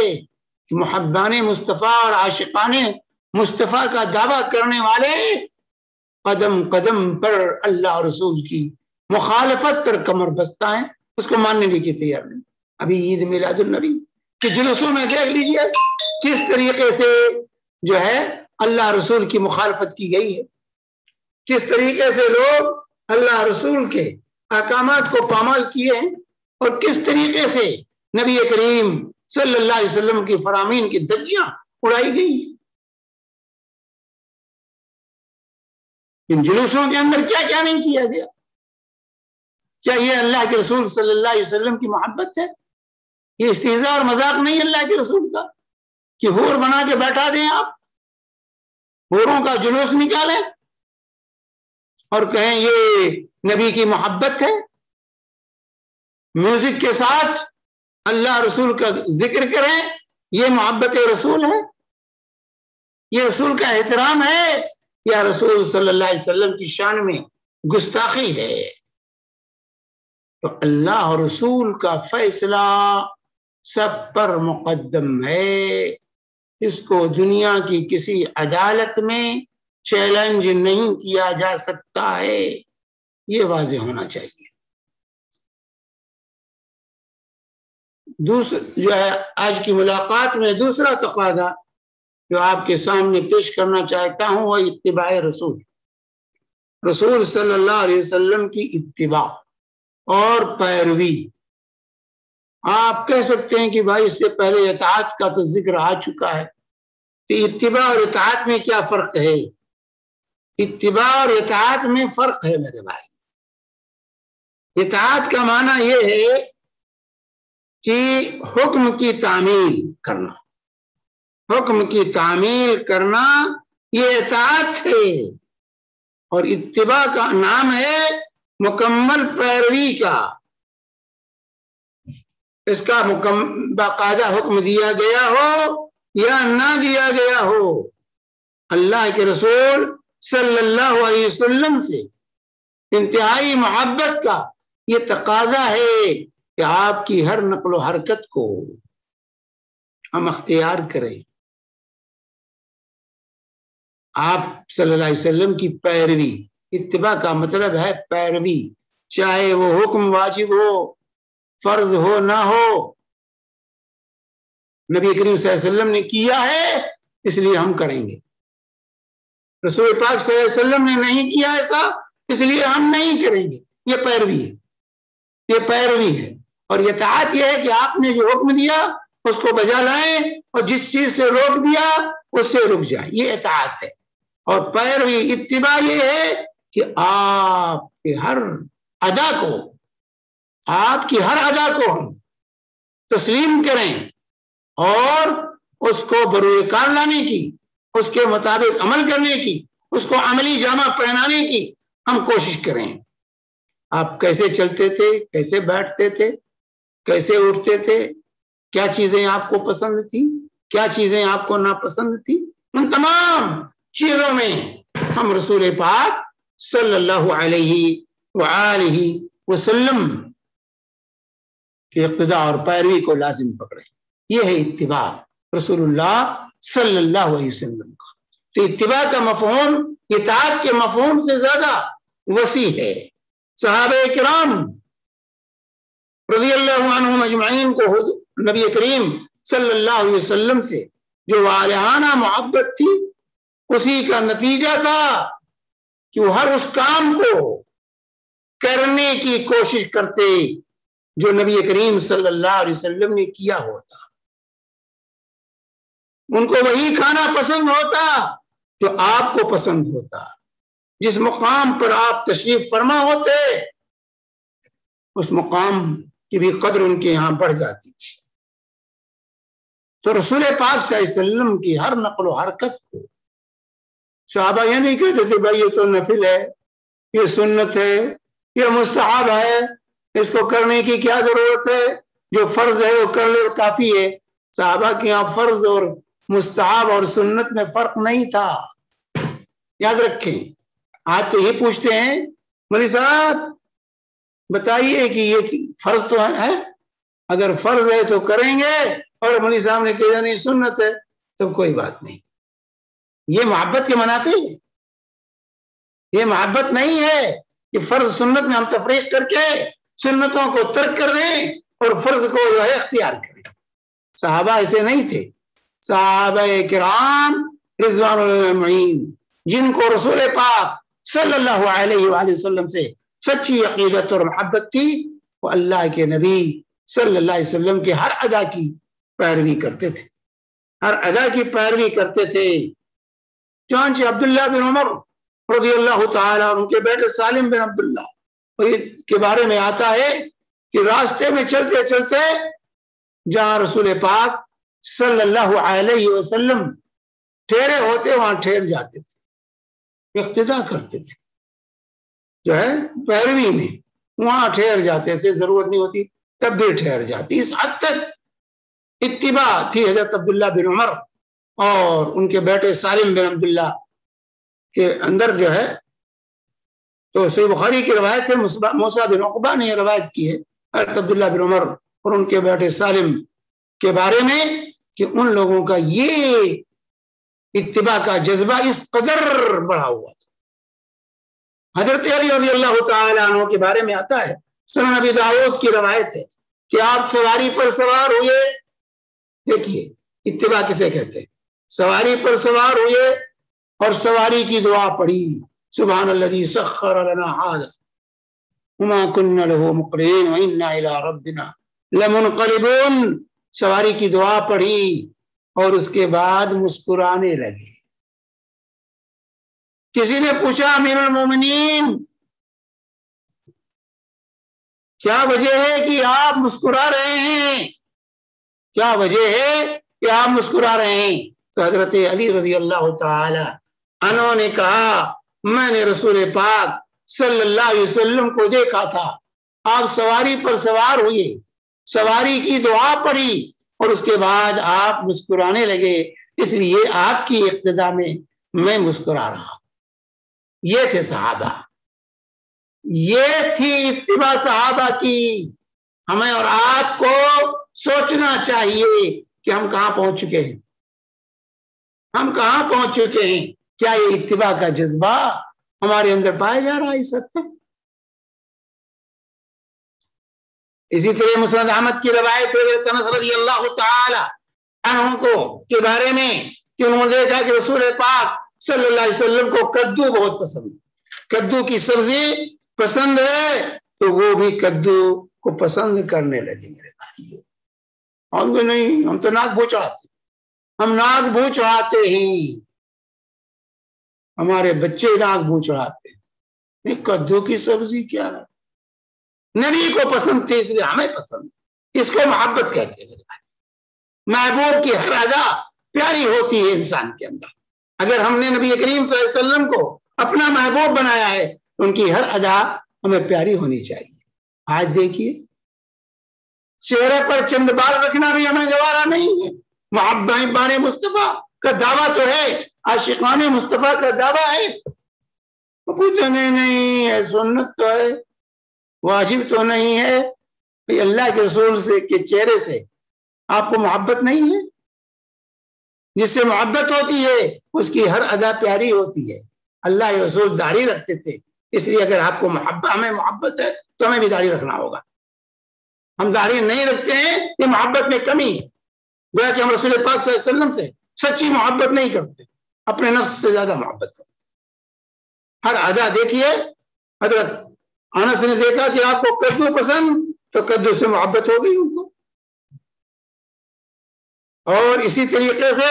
کہ محبان مصطفیٰ اور عاشقان مصطفیٰ کا دعویٰ کرنے والے قدم قدم پر اللہ رسول کی مخالفت پر کمر بستہ ہیں، اس کو ماننے کے تیار نہیں۔ ابھی عید میلاد النبی کے جلوسوں میں دیکھ لیجیے کس طریقے سے جو ہے اللہ رسول کی مخالفت کی گئی ہے، کس طریقے سے لوگ اللہ رسول کے احکامات کو پامال کیے ہیں، اور کس طریقے سے نبی کریم صلی اللہ علیہ وسلم کی فرامین کی دھجیاں اڑائی گئی ہیں۔ ان جلوسوں کے اندر کیا کیا نہیں کیا گیا؟ کیا یہ اللہ کے رسول صلی اللہ علیہ وسلم کی محبت ہے؟ یہ استہزاء اور مذاق نہیں اللہ کے رسول کا کہ حور بنا کے بیٹھا دیں آپ، حوروں کا جلوس نکالیں اور کہیں یہ نبی کی محبت ہے، میوزک کے ساتھ اللہ رسول کا ذکر کریں، یہ محبت رسول ہے؟ یہ رسول کا احترام ہے یا رسول صلی اللہ علیہ وسلم کی شان میں گستاخی ہے؟ تو اللہ اور رسول کا فیصلہ سب پر مقدم ہے، اس کو دنیا کی کسی عدالت میں چیلنج نہیں کیا جا سکتا ہے، یہ واضح ہونا چاہیے۔ جو ہے آج کی ملاقات میں دوسرا تقاضا جو آپ کے سامنے پیش کرنا چاہتا ہوں وہ اتباع رسول، رسول صلی اللہ علیہ وسلم کی اتباع اور پیروی۔ آپ کہہ سکتے ہیں کہ بھائی اس سے پہلے اطاعت کا تو ذکر آ چکا ہے، تو اتباع اور اطاعت میں کیا فرق ہے؟ اتباع اور اطاعت میں فرق ہے میرے بھائی۔ اطاعت کا معنی یہ ہے کہ حکم کی تعمیل کرنا، حکم کی تعمیل کرنا یہ اطاعت ہے، اور اتباع کا نام ہے مکمل پیروی کا۔ اس کا باقاعدہ حکم دیا گیا ہو یا نہ دیا گیا ہو، اللہ کے رسول صلی اللہ علیہ وسلم سے انتہائی محبت کا یہ تقاضا ہے کہ آپ کی ہر نقل و حرکت کو ہم اختیار کریں، آپ صلی اللہ علیہ وسلم کی پیروی۔ اتباع کا مطلب ہے پیروی، چاہے وہ حکم واجب ہو، فرض ہو نہ ہو، نبی کریم صلی اللہ علیہ وسلم نے کیا ہے اس لیے ہم کریں گے، رسول پاک صلی اللہ علیہ وسلم نے نہیں کیا ایسا اس لیے ہم نہیں کریں گے۔ یہ پیروی ہے، یہ پیروی ہے۔ اور اطاعت یہ ہے کہ آپ نے جو حکم دیا اس کو بجا لائیں اور جس چیز سے روک دیا اس سے رک جائیں، یہ اطاعت ہے۔ اور پیروی اتباع یہ ہے کہ آپ کے ہر ادا کو، آپ کی ہر ادا کو ہم تسلیم کریں اور اس کو بروئے کار لانے کی، اس کے مطابق عمل کرنے کی، اس کو عملی جامہ پہنانے کی ہم کوشش کریں۔ آپ کیسے چلتے تھے، کیسے بیٹھتے تھے، کیسے اٹھتے تھے، کیا چیزیں آپ کو پسند تھی، کیا چیزیں آپ کو ناپسند تھی، ان تمام چیزوں میں ہم رسول پاک صلی اللہ علیہ وآلہ وسلم کی اقتداء اور پیروی کو لازم پکڑیں۔ یہ ہے اتباع رسول اللہ صلی اللہ علیہ وسلم کا۔ تو اتباع کا مفہوم اطاعت کے مفہوم سے زیادہ وسیع ہے۔ صحابہ کرام رضی اللہ عنہم اجمعین کو نبی کریم صلی اللہ علیہ وسلم سے جو والہانہ محبت تھی، اسی کا نتیجہ تھا کہ وہ ہر اس کام کو کرنے کی کوشش کرتے جو نبی کریم صلی اللہ علیہ وسلم نے کیا ہوتا۔ ان کو وہی کھانا پسند ہوتا جو آپ کو پسند ہوتا، جس مقام پر آپ تشریف فرما ہوتے اس مقام کی بھی قدر ان کے یہاں بڑھ جاتی تھی۔ تو رسول پاک صلی اللہ علیہ وسلم کی ہر نقل و حرکت کو صحابہ یہ نہیں کہتے تھے بھائی یہ تو نفل ہے، یہ سنت ہے، یہ مستحب ہے، اس کو کرنے کی کیا ضرورت ہے، جو فرض ہے وہ کر لے کافی ہے۔ صحابہ کے یہاں فرض اور مستحب اور سنت میں فرق نہیں تھا، یاد رکھیں۔ آج تو یہ پوچھتے ہیں مولوی صاحب بتائیے کہ یہ فرض تو ہے، اگر فرض ہے تو کریں گے، اور مولوی صاحب نے کہا نہیں سنت ہے تو کوئی بات نہیں۔ یہ محبت کے منافع ہے، یہ محبت نہیں ہے کہ فرض سنت میں ہم تفریق کر کے سنتوں کو ترک کر دیں اور فرض کو جو ہے اختیار کریں۔ صحابہ ایسے نہیں تھے۔ صحابہ کرام رضوان اللہ اجمعین جن کو رسول پاک صلی اللہ علیہ وآلہ وسلم سے سچی عقیدت اور محبت تھی، وہ اللہ کے نبی صلی اللہ علیہ وسلم کے ہر ادا کی پیروی کرتے تھے، ہر ادا کی پیروی کرتے تھے۔ چنانچہ عبداللہ بن عمر رضی اللہ تعالی اور ان کے بیٹے سالم بن عبداللہ، اور اس کے بارے میں آتا ہے کہ راستے میں چلتے چلتے جہاں رسول پاک صلی اللہ علیہ وسلم ٹھہرے ہوتے وہاں ٹھہر جاتے تھے، اقتداء کرتے تھے، جو ہے پیروی میں وہاں ٹھہر جاتے تھے، ضرورت نہیں ہوتی تب بھی ٹھہر جاتی۔ اس حد تک اتباع تھی حضرت عبداللہ بن عمر اور ان کے بیٹے سالم بن عبداللہ کے اندر جو ہے۔ تو صحیح بخاری کی روایت ہے، موسیٰ بن عقبہ نے یہ روایت کی ہے حضرت عبداللہ بن عمر اور ان کے بیٹے سالم کے بارے میں کہ ان لوگوں کا یہ اتباع کا جذبہ اس قدر بڑھا ہوا تھا۔ حضرت علی رضی اللہ تعالی عنہ کے بارے میں آتا ہے، سنن نبی داؤد کی روایت ہے کہ آپ سواری پر سوار ہوئے، دیکھیے اتباع کسے کہتے ہیں، سواری پر سوار ہوئے اور سواری کی دعا پڑھی، سبحان الذی سخر لنا ھذا وما كنا له مقرنین وانا الی ربنا لمنقلبون۔ سواری کی دعا پڑھی اور اس کے بعد مسکرانے لگے۔ کسی نے پوچھا امیر المومنین کیا وجہ ہے کہ آپ مسکرا رہے ہیں، کیا وجہ ہے کہ آپ مسکرا رہے ہیں؟ تو حضرت علی رضی اللہ تعالی عنہ نے کہا میں نے رسول پاک صلی اللہ علیہ وسلم کو دیکھا تھا، آپ سواری پر سوار ہوئے، سواری کی دعا پڑھی اور اس کے بعد آپ مسکرانے لگے، اس لیے آپ کی اقتداء میں مسکرا رہا۔ یہ تھے صحابہ، یہ تھی اتباع صحابہ کی. ہمیں اور آپ کو سوچنا چاہیے کہ ہم کہاں پہنچ چکے ہیں. ہم کہاں پہنچ چکے ہیں. کیا یہ اتباع کا جذبہ ہمارے اندر پایا جا رہا ہے اس حد تک؟ اسی طرح مسند احمد کی روایت حضرت انس رضی اللہ تعالی عنہ کو کے بارے میں کہ انہوں نے دیکھا کہ رسول پاک صلی اللہ علیہ وسلم کو کدو بہت پسند، کدو کی سبزی پسند ہے، تو وہ بھی کدو کو پسند کرنے لگے. میرے بھائی ہم تو نہیں، ہم تو ناک بو چڑھاتے، ہم ناک بو چڑھاتے ہیں، ہمارے بچے ناک بو چڑھاتے ہیں. کدو کی سبزی کیا ہے؟ نبی کو پسند تھی اس لیے ہمیں پسند. اس کو محبت کہتے ہیں. محبوب کی ہر ادا پیاری ہوتی ہے انسان کے اندر. اگر ہم نے نبی کریم صلی اللہ علیہ وسلم کو اپنا محبوب بنایا ہے تو ان کی ہر ادا ہمیں پیاری ہونی چاہیے. آج دیکھیے چہرے پر چند بال رکھنا بھی ہمیں گوارا نہیں ہے. محبان مصطفیٰ کا دعویٰ تو ہے، عاشقان مصطفیٰ کا دعویٰ ہے. پوچھتے نہیں ہے، سنت تو ہے، واجب تو نہیں ہے. اللہ کے رسول سے کے چہرے سے آپ کو محبت نہیں ہے؟ جس سے محبت ہوتی ہے اس کی ہر ادا پیاری ہوتی ہے. اللہ کے رسول داڑھی رکھتے تھے، اس لیے اگر آپ کو ہمیں محبت ہے تو ہمیں بھی داڑھی رکھنا ہوگا. ہم داڑھی نہیں رکھتے ہیں، یہ محبت میں کمی ہے. گویا کہ ہم رسول پاک صلی اللہ علیہ وسلم سے سچی محبت نہیں کرتے، اپنے نفس سے زیادہ محبت کرتے. ہر ادا دیکھیے، حضرت انس نے دیکھا کہ آپ کو کدو پسند تو کدو سے محبت ہو گئی ان کو. اور اسی طریقے سے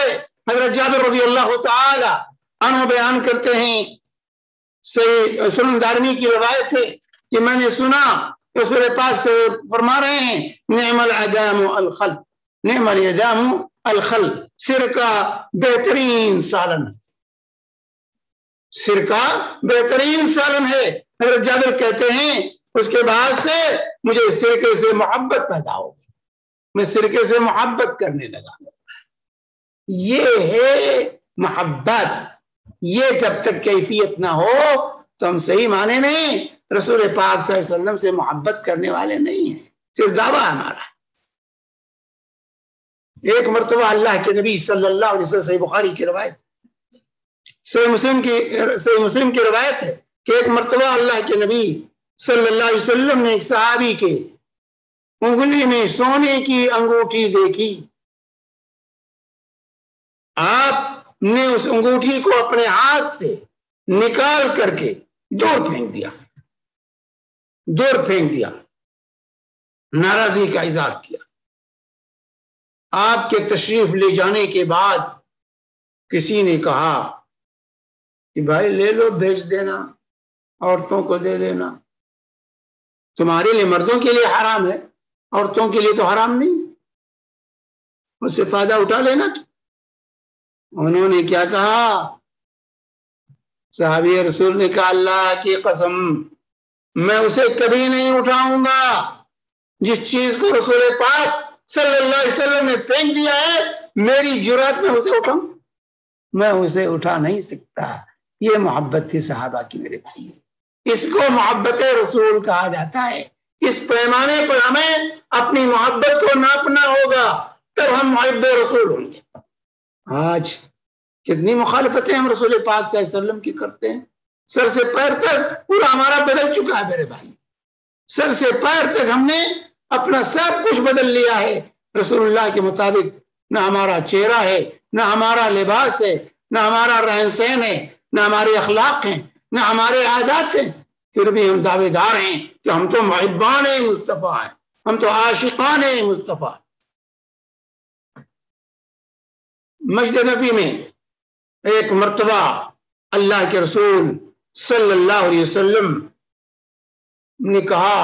حضرت جابر رضی اللہ تعالی عنہ بیان کرتے ہیں، سنن دارمی کی روایت ہے کہ میں نے سنا رسول پاک سے فرما رہے ہیں نعم الادام الخل، نعم الادام الخل، سرکہ بہترین سالن، سرکہ بہترین سالن ہے. حضرت جابر کہتے ہیں اس کے بعد سے مجھے سرکے سے محبت پیدا ہو گئی، میں سرکے سے محبت کرنے لگا. یہ ہے محبت. یہ جب تک کیفیت نہ ہو تو ہم صحیح معنی میں رسول پاک صلی اللہ علیہ وسلم سے محبت کرنے والے نہیں ہیں، صرف دعویٰ ہمارا. ایک مرتبہ اللہ کے نبی صلی اللہ علیہ وسلم، صحیح بخاری کی روایت، صحیح مسلم کی روایت ہے کہ ایک مرتبہ اللہ کے نبی صلی اللہ علیہ وسلم نے ایک صحابی کے انگلی میں سونے کی انگوٹھی دیکھی. آپ نے اس انگوٹھی کو اپنے ہاتھ سے نکال کر کے دور پھینک دیا، دور پھینک دیا، ناراضی کا اظہار کیا. آپ کے تشریف لے جانے کے بعد کسی نے کہا کہ بھائی لے لو، بھیج دینا، عورتوں کو دے دینا. تمہارے لیے، مردوں کے لیے حرام ہے، عورتوں کے لیے تو حرام نہیں، اس سے فائدہ اٹھا لینا. انہوں نے کیا کہا؟ صحابی رسول نے کہا اللہ کی قسم میں اسے کبھی نہیں اٹھاؤں گا جس چیز کو رسول پاک صلی اللہ علیہ وسلم نے پھینک دیا ہے، میری جرات میں اسے اٹھاؤں، میں اسے اٹھا نہیں سکتا. یہ محبت تھی صحابہ کی میرے بھائی. اس کو محبت رسول کہا جاتا ہے. اس پیمانے پر ہمیں اپنی محبت کو ناپنا ہوگا، تب ہم محب رسول ہوں گے. آج کتنی مخالفتیں ہم رسول پاک صلی اللہ علیہ وسلم کی کرتے ہیں. سر سے پیر تک پورا ہمارا بدل چکا ہے میرے بھائی. سر سے پیر تک ہم نے اپنا سب کچھ بدل لیا ہے رسول اللہ کے مطابق. نہ ہمارا چہرہ ہے، نہ ہمارا لباس ہے، نہ ہمارا رہن سہن ہے، نہ ہمارے اخلاق ہیں، نہ ہمارے عادات ہیں. پھر بھی ہم دعوے دار ہیں کہ ہم تو محبان مصطفیٰ ہیں، ہم تو عاشقان مصطفیٰ. مسجد نبی میں ایک مرتبہ اللہ کے رسول صلی اللہ علیہ وسلم نے کہا،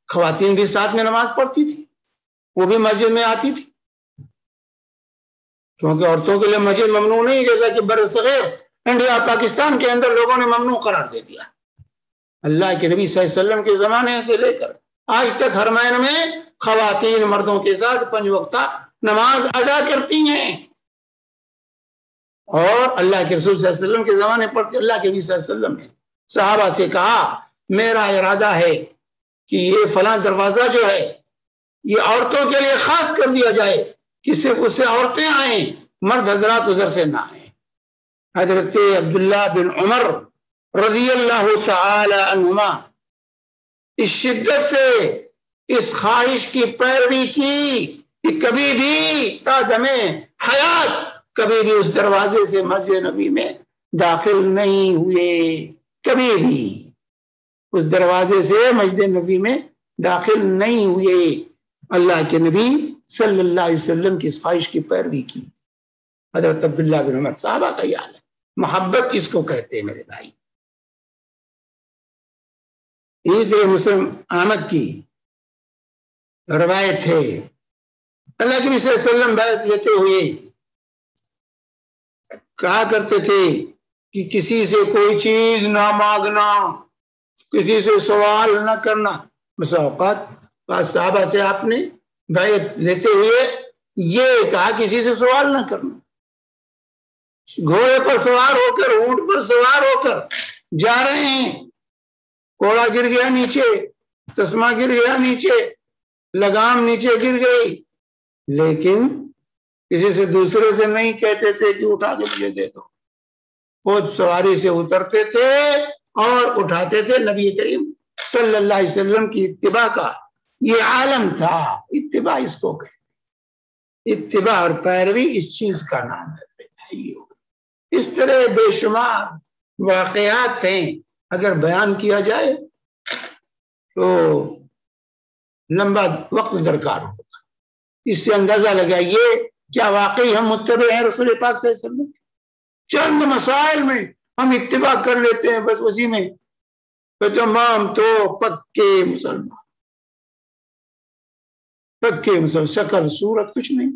خواتین بھی ساتھ میں نماز پڑھتی تھی، وہ بھی مسجد میں آتی تھی، کیونکہ عورتوں کے لیے مسجد ممنوع نہیں، جیسا کہ برصغیر انڈیا پاکستان کے اندر لوگوں نے ممنوع قرار دے دیا. اللہ کے نبی صلی اللہ علیہ وسلم کے زمانے سے لے کر آج تک حرمین میں خواتین مردوں کے ساتھ 5 وقتہ نماز ادا کرتی ہیں. اور اللہ کے رسول صلی اللہ علیہ وسلم کے زمانے پر اللہ کے نبی صلی اللہ علیہ وسلم نے صحابہ سے کہا میرا ارادہ ہے کہ یہ فلاں دروازہ جو ہے یہ عورتوں کے لیے خاص کر دیا جائے کہ صرف اس سے عورتیں آئیں، مرد حضرات ادھر سے نہ آئیں۔ حضرت عبداللہ بن عمر رضی اللہ تعالی عنہما اس شدت سے اس خواہش کی پیروی کی کہ کبھی بھی تا دم حیات کبھی بھی اس دروازے سے مسجد نبی میں داخل نہیں ہوئے، کبھی بھی اس دروازے سے مسجد نبی میں داخل نہیں ہوئے۔ اللہ کے نبی صلی اللہ علیہ وسلم کی اس خواہش کی پیروی کی۔ حضرت عبداللہ بن عمر صحابہ کا یہ حال ہے۔ محبت کس کو کہتے ہیں میرے بھائی؟ یہ مسلم احمد کی روایت ہے، اللہ کے نبی صلی اللہ علیہ وسلم بیعت لیتے ہوئے کہا کرتے تھے کہ کسی سے کوئی چیز نہ مانگنا، کسی سے سوال نہ کرنا۔ بس اوقات بعض صحابہ سے آپ نے بیعت لیتے ہوئے یہ کہا کسی سے سوال نہ کرنا۔ گھوڑے پر سوار ہو کر، اونٹ پر سوار ہو کر جا رہے ہیں، کوڑا گر گیا نیچے، تسمہ گر گیا نیچے، لگام نیچے گر گئی، لیکن کسی سے دوسرے سے نہیں کہتے تھے کہ اٹھا کے مجھے دے دو، خود سواری سے اترتے تھے اور اٹھاتے تھے۔ نبی کریم صلی اللہ علیہ وسلم کی اتباع کا یہ عالم تھا۔ اتباع اس کو کہتے، اتباع اور پیروی اس چیز کا نام ہے بھائیو۔ اس طرح بے شمار واقعات ہیں، اگر بیان کیا جائے تو لمبا وقت درکار ہوگا۔ اس سے اندازہ لگائیے کیا واقعی ہم متبع ہیں رسول پاک صلی اللہ علیہ وسلم؟ چند مسائل میں ہم اتباع کر لیتے ہیں، بس اسی میں تمام تو پکے مسلمان، پکے مسلمان، شکل صورت کچھ نہیں۔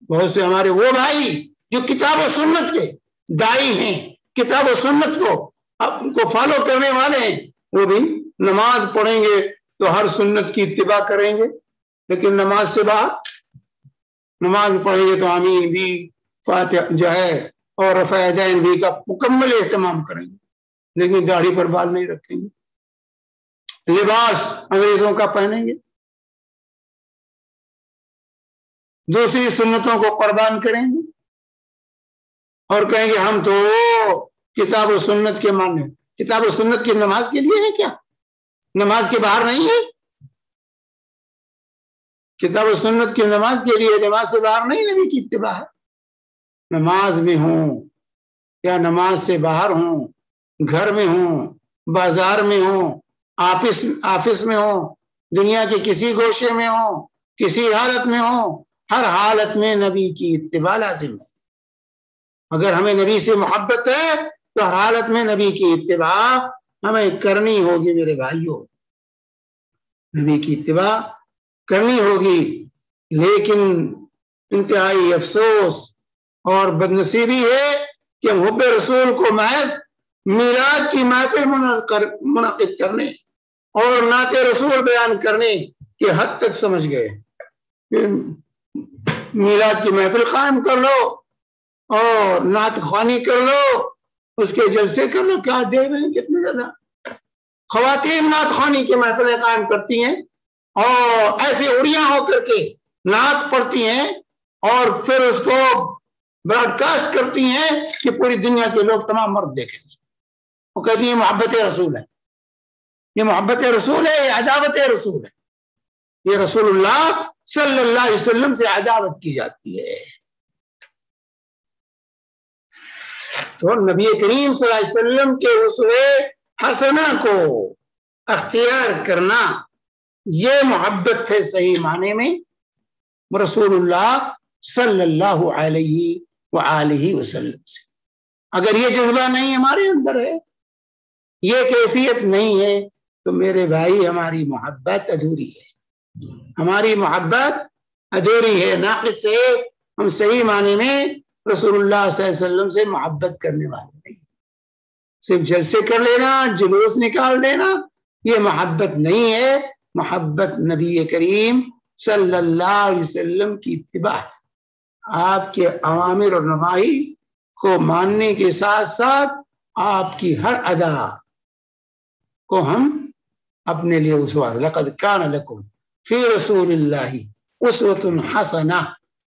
بہت سے ہمارے وہ بھائی جو کتاب و سنت کے دائی ہیں، کتاب و سنت کو فالو کرنے والے ہیں، وہ بھی نماز پڑھیں گے تو ہر سنت کی اتباع کریں گے، لیکن نماز سے باہر، نماز پڑھیں گے تو آمین بھی، فاتحہ جو ہے اور رفع یدین بھی کا مکمل اہتمام کریں گے، لیکن داڑھی پر بال نہیں رکھیں گے، لباس انگریزوں کا پہنیں گے، دوسری سنتوں کو قربان کریں گے اور کہیں گے ہم تو کتاب و سنت کے ماننے۔ کتاب و سنت کی نماز کے لیے ہے کیا؟ نماز کے باہر نہیں ہے؟ کتاب و سنت کی نماز کے لیے، نماز سے باہر نہیں نبی کی اتباع ہے۔ نماز میں ہوں یا نماز سے باہر ہوں، گھر میں ہوں، بازار میں ہوں، آفس میں ہوں، دنیا کے کسی گوشے میں ہوں، کسی حالت میں ہوں، ہر حالت میں نبی کی اتباع لازم ہے۔ اگر ہمیں نبی سے محبت ہے تو ہر حالت میں نبی کی اتباع ہمیں کرنی ہوگی میرے بھائیوں، نبی کی اتباع کرنی ہوگی۔ لیکن انتہائی افسوس اور بدنصیبی ہے کہ ہم حب رسول کو محض میلاد کی محفل منعقد کرنے اور نعت رسول بیان کرنے کے حد تک سمجھ گئے۔ میلاد کی محفل قائم کر لو اور نعت خوانی کر لو، اس کے جلسے کر لو، کیا دے رہے ہیں کتنے زیادہ خواتین نعت خوانی کی محفلیں قائم کرتی ہیں اور ایسے اڑیاں ہو کر کے نعت پڑھتی ہیں اور پھر اس کو براڈ کاسٹ کرتی ہیں کہ پوری دنیا کے لوگ، تمام مرد دیکھیں۔ وہ کہتی ہیں محبت رسول ہے، یہ محبت رسول ہے، یہ عداوت رسول ہے، یہ رسول اللہ صلی اللہ علیہ وسلم سے عداوت کی جاتی ہے۔ تو نبی کریم صلی اللہ علیہ وسلم کے اسوے حسنہ کو اختیار کرنا یہ محبت ہے صحیح معنی میں رسول اللہ صلی اللہ علیہ وآلہ وسلم سے۔ اگر یہ جذبہ نہیں ہمارے اندر ہے، یہ کیفیت نہیں ہے، تو میرے بھائی ہماری محبت ادھوری ہے، ہماری محبت ادھوری ہے، ناقص ہے۔ ہم صحیح معنی میں رسول اللہ صلی اللہ علیہ وسلم سے محبت کرنے والے نہیں، صرف جلسے کر لینا، جلوس نکال دینا، یہ محبت نہیں ہے۔ محبت نبی کریم صلی اللہ علیہ وسلم کی اتباع ہے، آپ کے اوامر اور نواہی کو ماننے کے ساتھ ساتھ آپ کی ہر ادا کو ہم اپنے لیے اسوہ، لقد کان لکم فی رسول اللہ اسوۃ حسنہ،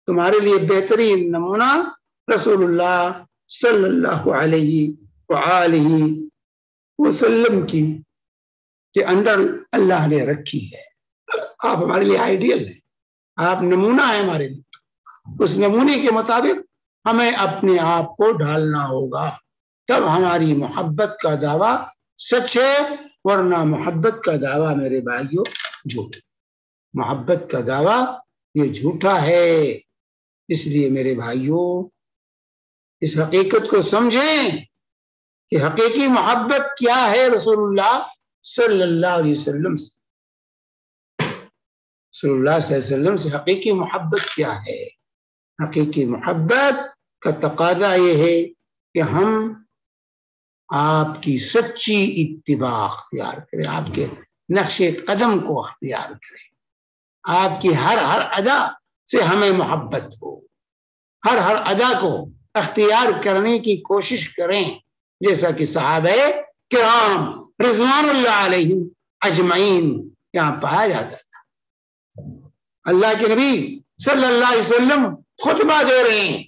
تمہارے لیے بہترین نمونہ رسول اللہ صلی اللہ علیہ وآلہ وسلم کی کے اندر اللہ نے رکھی ہے۔ آپ ہمارے لیے آئیڈیل ہیں، آپ نمونہ ہیں ہمارے لیے، اس نمونے کے مطابق ہمیں اپنے آپ کو ڈھالنا ہوگا، تب ہماری محبت کا دعویٰ سچ ہے، ورنہ محبت کا دعویٰ میرے بھائیوں جھوٹ، محبت کا دعویٰ یہ جھوٹا ہے۔ اس لیے میرے بھائیوں اس حقیقت کو سمجھیں کہ حقیقی محبت کیا ہے رسول اللہ صلی اللہ علیہ وسلم سے، رسول اللہ صلی اللہ علیہ وسلم سے حقیقی محبت کیا ہے۔ حقیقی محبت کا تقاضا یہ ہے کہ ہم آپ کی سچی اتباع اختیار کریں، آپ کے نقش قدم کو اختیار کریں، آپ کی ہر ادا سے ہمیں محبت ہو، ہر ادا کو اختیار کرنے کی کوشش کریں، جیسا کہ صحابہ کرام رضوان اللہ علیہم اجمعین یہاں پایا جاتا تھا۔ اللہ کے نبی صلی اللہ علیہ وسلم خطبہ دے رہے ہیں،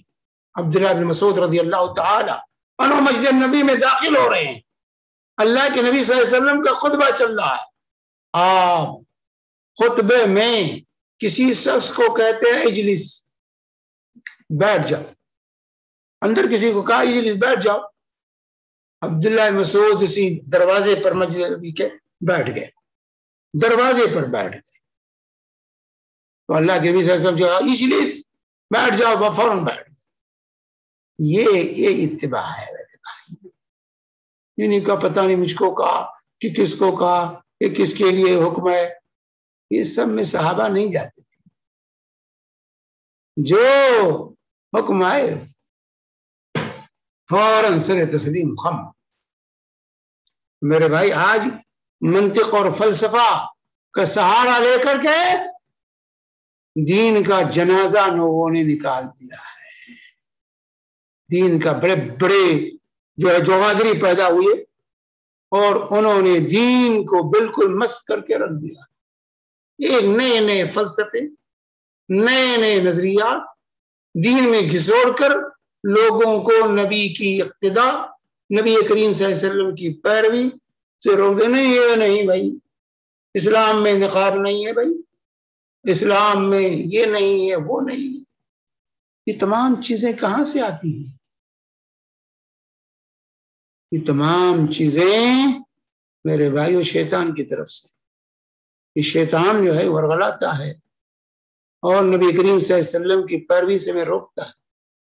عبداللہ بن مسعود رضی اللہ تعالی عنہ مسجد نبی میں داخل ہو رہے ہیں، اللہ کے نبی صلی اللہ علیہ وسلم کا خطبہ چل رہا ہے، آپ خطبے میں کسی شخص کو کہتے ہیں اجلس، بیٹھ جاؤ، اندر کسی کو کہا اجلس، بیٹھ جاؤ، عبداللہ بن مسعود اسی دروازے پر مسجد نبی کے بیٹھ گئے، دروازے پر بیٹھ گئے، تو اللہ کے نبی صلی اللہ علیہ وسلم جو اجلس، بیٹھ جاؤ، فوراً بیٹھ گئے۔ یہ اتباع ہے میرے بھائی، انہیں کا پتہ نہیں مجھ کو کہا کہ کس کو کہا کہ کس کے لیے حکم ہے، یہ سب میں صحابہ نہیں جاتے تھے، جو حکم آئے فوراً سر تسلیم خم۔ میرے بھائی آج منطق اور فلسفہ کا سہارا لے کر کے دین کا جنازہ لوگوں نے نکال دیا ہے، دین کا بڑے بڑے جو ہے جوہادری پیدا ہوئے اور انہوں نے دین کو بالکل مست کر کے رکھ دیا، ایک نئے فلسفے، نئے نظریات دین میں گھسوڑ کر لوگوں کو نبی کی اقتداء، نبی کریم صلی اللہ علیہ وسلم کی پیروی سے روک دے۔ نہیں، یہ نہیں بھائی، اسلام میں نقاب نہیں ہے بھائی، اسلام میں یہ نہیں ہے، وہ نہیں ہے۔ یہ تمام چیزیں کہاں سے آتی ہیں؟ یہ تمام چیزیں میرے بھائیو شیطان کی طرف سے، یہ شیطان جو ہے ورغلاتا ہے اور نبی کریم صلی اللہ علیہ وسلم کی پیروی سے میں روکتا ہے۔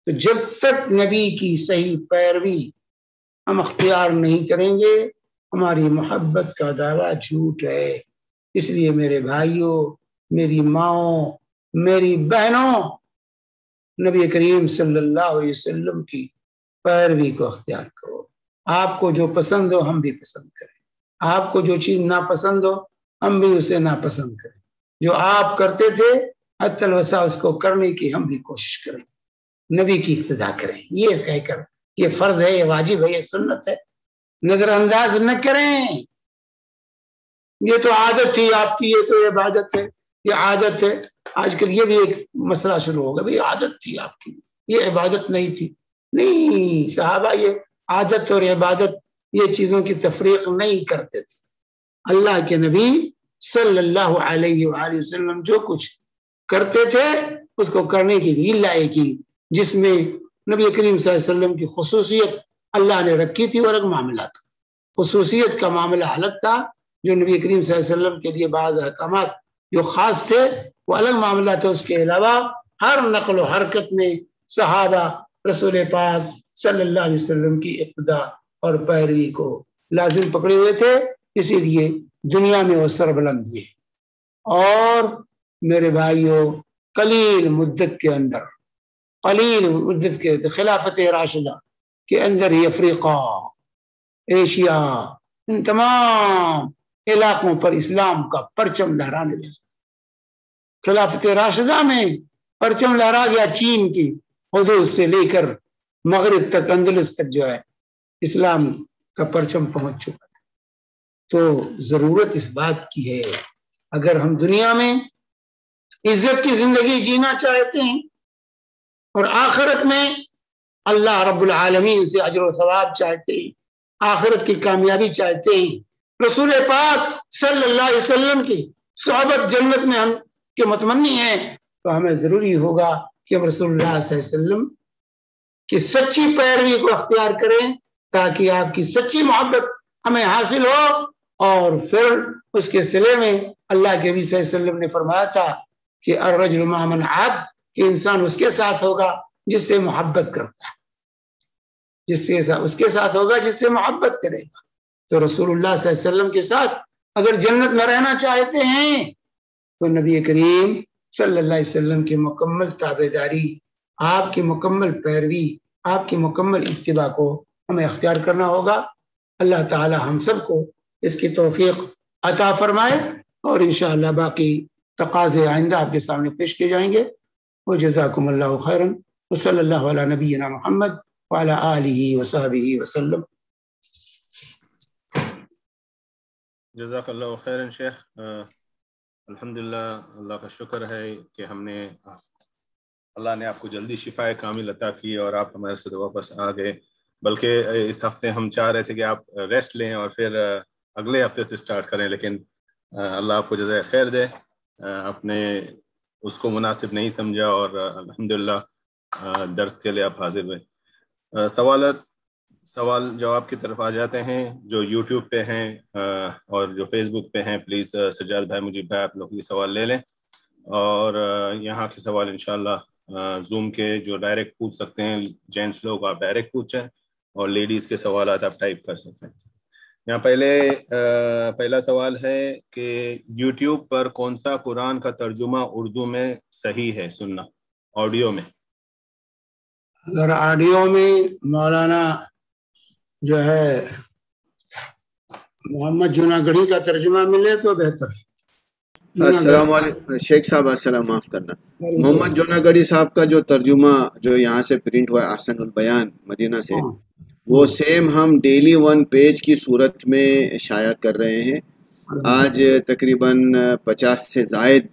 تو جب تک نبی کی صحیح پیروی ہم اختیار نہیں کریں گے، ہماری محبت کا دعویٰ جھوٹ ہے۔ اس لیے میرے بھائیوں، میری ماؤں، میری بہنوں، نبی کریم صلی اللہ علیہ وسلم کی پیروی کو اختیار کرو۔ آپ کو جو پسند ہو ہم بھی پسند کریں، آپ کو جو چیز ناپسند ہو ہم بھی اسے ناپسند کریں، جو آپ کرتے تھے حتی الوسع اس کو کرنے کی ہم بھی کوشش کریں، نبی کی اقتداء کریں، یہ کہہ کر یہ فرض ہے، یہ واجب ہے، یہ سنت ہے، نظر انداز نہ کریں۔ یہ تو عادت تھی آپ کی، یہ تو عبادت ہے، یہ عادت ہے۔ آج کل یہ بھی ایک مسئلہ شروع ہوگا، بھئی عادت تھی آپ کی، یہ عبادت نہیں تھی۔ نہیں، صحابہ یہ عادت اور عبادت یہ چیزوں کی تفریق نہیں کرتے تھے۔ اللہ کے نبی صلی اللہ علیہ وآلہ وسلم جو کچھ کرتے تھے اس کو کرنے کی غلّہ کی، جس میں نبی کریم صلی اللہ علیہ وسلم کی خصوصیت اللہ نے رکھی تھی، اور ایک معاملہ تھا، خصوصیت کا معاملہ الگ تھا، جو نبی کریم صلی اللہ علیہ وسلم کے لیے بعض احکامات جو خاص تھے وہ الگ معاملہ تھا۔ اس کے علاوہ ہر نقل و حرکت میں صحابہ رسول پاک صلی اللہ علیہ وسلم کی اقتداء اور پیروی کو لازم پکڑے ہوئے تھے، اسی لیے دنیا میں وہ سربلند ہوئے۔ اور میرے بھائیوں، قلیل مدت کے اندر خلافت راشدہ کے اندر ہی افریقہ، ایشیا، ان تمام علاقوں پر اسلام کا پرچم لہرانے لگا۔ خلافت راشدہ میں پرچم لہرا گیا چین کی حدود سے لے کر مغرب تک، اندلس تک جو ہے اسلام کا پرچم پہنچ چکا تھا. تو ضرورت اس بات کی ہے اگر ہم دنیا میں عزت کی زندگی جینا چاہتے ہیں اور آخرت میں اللہ رب العالمین سے اجر و ثواب چاہتے ہیں, آخرت کی کامیابی چاہتے ہیں, رسول پاک صلی اللہ علیہ وسلم کی صحبت جنت میں ہم کے متمنی ہیں, تو ہمیں ضروری ہوگا کہ ہم رسول اللہ صلی اللہ علیہ وسلم کی سچی پیروی کو اختیار کریں تاکہ آپ کی سچی محبت ہمیں حاصل ہو. اور پھر اس کے صلے میں اللہ کے نبی صلی اللہ علیہ وسلم نے فرمایا تھا کہ الرجل مع من احب, کہ انسان اس کے ساتھ ہوگا جس سے محبت کرتا ہے, اس کے ساتھ ہوگا جس سے محبت کرے گا. تو رسول اللہ صلی اللہ علیہ وسلم کے ساتھ اگر جنت میں رہنا چاہتے ہیں تو نبی کریم صلی اللہ علیہ وسلم کی مکمل تابعداری, آپ کی مکمل پیروی, آپ کی مکمل اتباع کو ہمیں اختیار کرنا ہوگا. اللہ تعالی ہم سب کو اس کی توفیق عطا فرمائے, اور انشاءاللہ باقی تقاضے آئندہ آپ کے سامنے پیش کیے جائیں گے. وجزاکم اللہ خیرا وصلی اللہ علی نبینا محمد وعلی آلہ وصحبہ وسلم. جزاک اللہ خیرا شیخ. الحمدللہ اللہ کا شکر ہے کہ اللہ نے آپ کو جلدی شفا کامل عطا کی اور آپ ہمارے سے واپس آ گئے. بلکہ اس ہفتے ہم چاہ رہے تھے کہ آپ ریسٹ لیں اور پھر اگلے ہفتے سے سٹارٹ کریں, لیکن اللہ آپ کو جزائے خیر دے, آپ نے اس کو مناسب نہیں سمجھا اور الحمدللہ درس کے لیے آپ حاضر ہوئے. سوال جواب کی طرف آ جاتے ہیں جو یوٹیوب پہ ہیں اور جو فیس بک پہ ہیں. پلیز سجاد بھائی, مجیب بھائی, آپ لوگ یہ سوال لے لیں, اور یہاں کے سوال انشاءاللہ زوم کے جو ڈائریکٹ پوچھ سکتے ہیں جینٹس لوگ آپ ڈائریکٹ پوچھیں, اور لیڈیز کے سوالات آپ ٹائپ کر سکتے ہیں. یہاں پہلا سوال ہے کہ یوٹیوب پر کون سا قرآن کا ترجمہ اردو میں صحیح ہے سننا آڈیو میں؟ اگر آڈیو میں مولانا جو ہے محمد جوناگڑھی کا ترجمہ ملے تو بہتر ہے. السلام علیکم شیخ صاحب, السلام, معاف کرنا, محمد جوناگڑھی صاحب کا جو ترجمہ جو یہاں سے پرنٹ ہوا ہے احسن البیان مدینہ سے, وہ سیم ہم ڈیلی 1 پیج کی صورت میں شائع کر رہے ہیں. آج تقریباً 50 سے زائد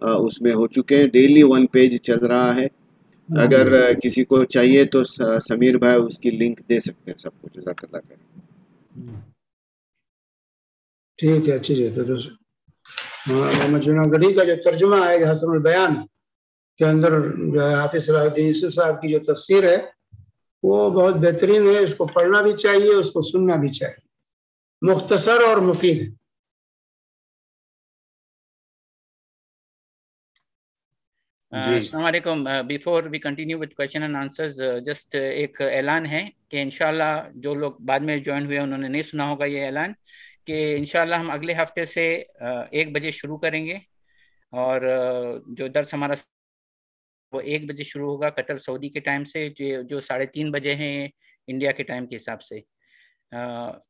اس میں ہو چکے ہیں, ڈیلی 1 پیج چل رہا ہے. اگر کسی کو چاہیے تو سمیر بھائی اس کی لنک دے سکتے ہیں سب کو. جزاک اللہ خیر. ٹھیک ہے, اچھی بات ہے. محمد جوناگڑھی کا جو ترجمہ ہے حسن البیان کے اندر جو ہے حافظ صلاح الدین یوسف صاحب کی جو تفسیر ہے وہ بہت بہترین ہے. اس کو پڑھنا بھی چاہیے, اس کو سننا بھی چاہیے, مختصر اور مفید. السلام علیکم. Before we continue with question and answers, just ایک اعلان ہے کہ انشاءاللہ جو لوگ بعد میں جوائن ہوئے انہوں نے نہیں سنا ہوگا یہ اعلان, کہ انشاءاللہ ہم اگلے ہفتے سے 1 بجے شروع کریں گے, اور جو درس ہمارا وہ 1 بجے شروع ہوگا قطر سعودی کے ٹائم سے, جو 3:30 بجے ہیں انڈیا کے ٹائم کے حساب سے.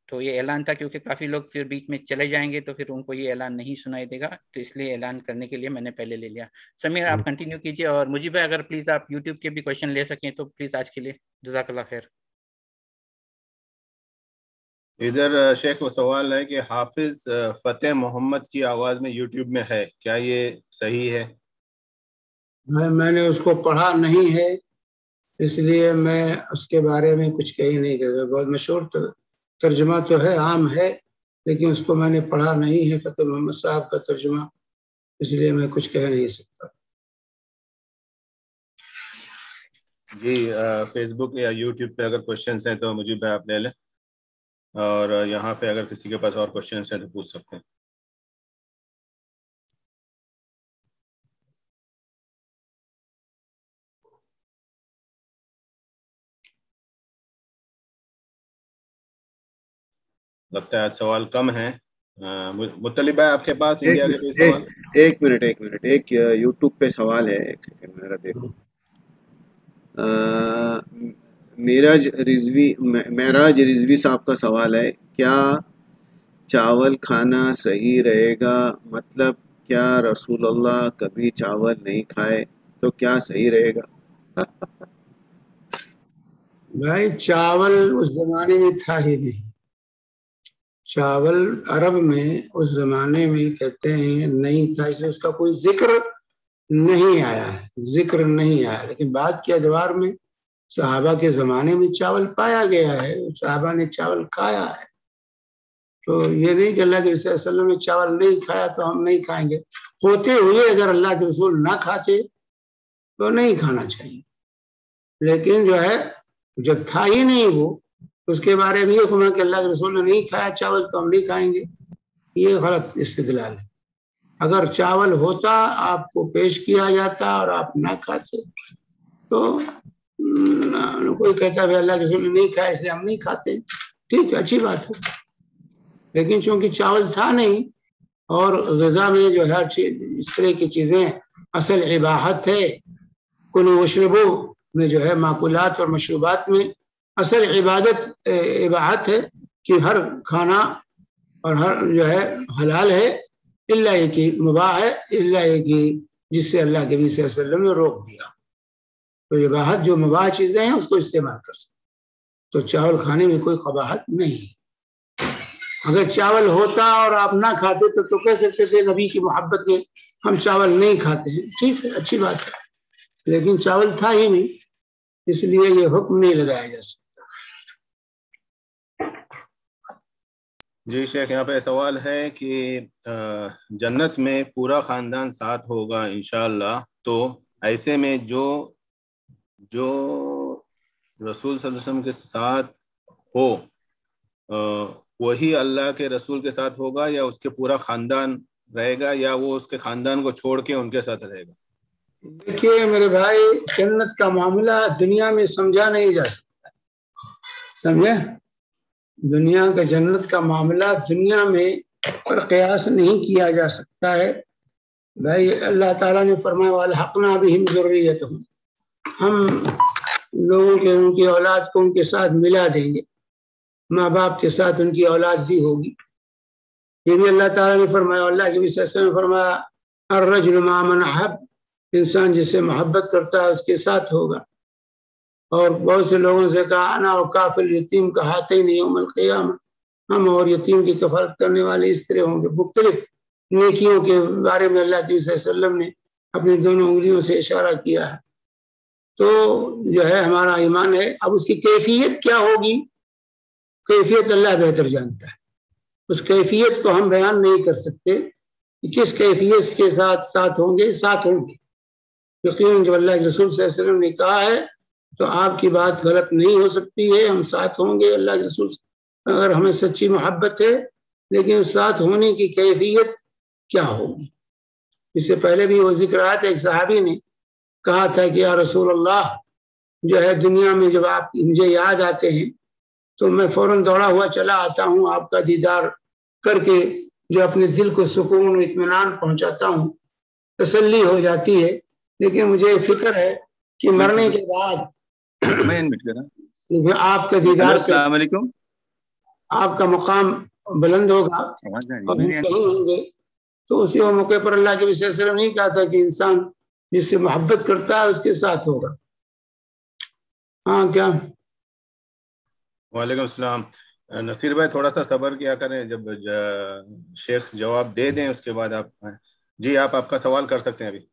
تو یہ اعلان تھا کیونکہ کافی لوگ پھر بیچ میں چلے جائیں گے تو پھر ان کو یہ اعلان نہیں سنائی دے گا, تو اس لیے اعلان کرنے کے لیے میں نے پہلے لے لیا. سمیر آپ کنٹینیو کیجئے, اور مجھے بھی اگر پلیز آپ یوٹیوب کے بھی کویشچن لے سکیں تو پلیز آج کے لیے. جزاک اللہ خیر. ادھر شیخ وہ سوال ہے کہ حافظ فتح محمد کی آواز میں یوٹیوب میں ہے, کیا یہ صحیح ہے؟ میں نے اس کو پڑھا نہیں ہے, اس لیے میں اس کے بارے میں کچھ کہی نہیں کہتا. بہت مشہور ترجمہ تو ہے, عام ہے, لیکن اس کو میں نے پڑھا نہیں ہے فتح محمد صاحب کا ترجمہ, اس لیے میں کچھ کہہ نہیں سکتا. جی فیس بک یا یوٹیوب پہ اگر کوشچنس ہیں تو مجھے بھائی آپ لے لیں, اور یہاں پہ اگر کسی کے پاس اور کوشچنس ہیں تو پوچھ سکتے ہیں. لگتا ہے سوال کم ہیں. مطلب بھائی آپ کے پاس انڈیا کے کوئی سوال؟ ایک منٹ, ایک یوٹیوب پہ سوال ہے, ایک سیکنڈ میرا دیکھو. معراج رضوی صاحب کا سوال ہے, کیا چاول کھانا صحیح رہے گا؟ مطلب کیا رسول اللہ کبھی چاول نہیں کھائے تو کیا صحیح رہے گا؟ بھائی چاول اس زمانے میں تھا ہی نہیں. چاول عرب میں اس زمانے میں کہتے ہیں نہیں تھا، اس لیے اس کا کوئی ذکر نہیں آیا ہے، ذکر نہیں آیا. لیکن بعد کے ادوار میں صحابہ کے زمانے میں چاول پایا گیا ہے، صحابہ نے چاول کھایا ہے. تو یہ نہیں کہ اللہ کے رسول صلی اللہ علیہ وسلم نے چاول نہیں کھایا تو ہم نہیں کھائیں گے. ہوتے ہوئے اگر اللہ کے رسول نہ کھاتے تو نہیں کھانا چاہیے. لیکن جو ہے جب تھا ہی نہیں وہ، اس کے بارے میں یہ کہا کہ اللہ کے رسول نے نہیں کھایا چاول تو ہم نہیں کھائیں گے، یہ غلط استدلال ہے. اگر چاول ہوتا، آپ کو پیش کیا جاتا اور آپ نہ کھاتے تو کوئی کہتا ہے اللہ کے رسول نے نہیں کھایا اس لیے ہم نہیں کھاتے، ٹھیک ہے، اچھی بات ہے. لیکن چونکہ چاول تھا نہیں اور غذا میں جو ہے اس طرح کی چیزیں اصل اباحت ہے، کلوا واشربو میں جو ہے معقولات اور مشروبات میں اصل اباحت ہے کہ ہر کھانا اور ہر جو ہے حلال ہے، الا یہ کہ مباح ہے، الا یہ کہ جس سے اللہ کے نبی صلی اللہ علیہ وسلم نے روک دیا. تو اباحت جو مباح چیزیں ہیں اس کو استعمال کر سکتے. تو چاول کھانے میں کوئی قباحت نہیں. اگر چاول ہوتا اور آپ نہ کھاتے تو کہہ سکتے تھے نبی کی محبت میں ہم چاول نہیں کھاتے ہیں، ٹھیک ہے، اچھی بات ہے. لیکن چاول تھا ہی نہیں، اس لیے یہ حکم نہیں لگایا جا سکتا. جی شیخ، یہاں پہ سوال ہے کہ جنت میں پورا خاندان ساتھ ہوگا انشاءاللہ، تو ایسے میں جو رسول صلی اللہ علیہ وسلم کے ساتھ ہو وہی اللہ کے رسول کے ساتھ ہوگا، یا اس کے پورا خاندان رہے گا، یا وہ اس کے خاندان کو چھوڑ کے ان کے ساتھ رہے گا؟ دیکھیے میرے بھائی، جنت کا معاملہ دنیا میں سمجھا نہیں جا سکتا، سمجھے؟ دنیا کا جنت کا معاملہ دنیا میں پر قیاس نہیں کیا جا سکتا ہے. بھائی اللہ تعالیٰ نے فرمایا وَأَلْحَقْنَا بِهِمْ ذُرِّيَّتَهُمْ، ہم لوگوں کے ان کی اولاد کو ان کے ساتھ ملا دیں گے، ماں باپ کے ساتھ ان کی اولاد بھی ہوگی. یہ بھی اللہ تعالیٰ نے فرمایا. اللہ کے بھی صلی اللہ علیہ وسلم نے فرمایا الرجل مع من احب، انسان جس سے محبت کرتا ہے اس کے ساتھ ہوگا. اور بہت سے لوگوں سے کہا انا وکافل یتیم کہاتین یوم القیامہ، ہم اور یتیم کی کفالت کرنے والے اس طرح ہوں گے. مختلف نیکیوں کے بارے میں اللہ کے صلی اللہ علیہ وسلم نے اپنی دونوں انگلیوں سے اشارہ کیا ہے. تو جو ہے ہمارا ایمان ہے. اب اس کی کیفیت کیا ہوگی، کیفیت اللہ بہتر جانتا ہے. اس کیفیت کو ہم بیان نہیں کر سکتے کہ کس کیفیت کے ساتھ ہوں گے. یقیناً جب اللہ کے رسول صلی اللہ علیہ وسلم نے کہا ہے تو آپ کی بات غلط نہیں ہو سکتی ہے. ہم ساتھ ہوں گے اللہ کے رسول، اگر ہمیں سچی محبت ہے. لیکن ساتھ ہونے کی کیفیت کیا ہوگی، اس سے پہلے بھی وہ ذکر آیا تھا. ایک صحابی نے کہا تھا کہ یا رسول اللہ، جو ہے دنیا میں جب آپ مجھے یاد آتے ہیں تو میں فوراً دوڑا ہوا چلا آتا ہوں، آپ کا دیدار کر کے جو اپنے دل کو سکون و اطمینان پہنچاتا ہوں، تسلی ہو جاتی ہے. لیکن مجھے فکر ہے کہ مرنے کے بعد آپ کا دیدار، السلام علیکم، آپ کا مقام بلند ہوگا اور ہم کہیں ہوں گے. تو اسی موقع پر اللہ کے نبی صلی اللہ علیہ وسلم نہیں کہا تھا کہ انسان جس سے محبت کرتا ہے اس کے ساتھ ہوگا. ہاں کیا؟ وعلیکم السلام. نصیر بھائی تھوڑا سا صبر کیا کریں، جب شیخ جواب دے دیں اس کے بعد آپ. جی آپ کا سوال کر سکتے ہیں ابھی.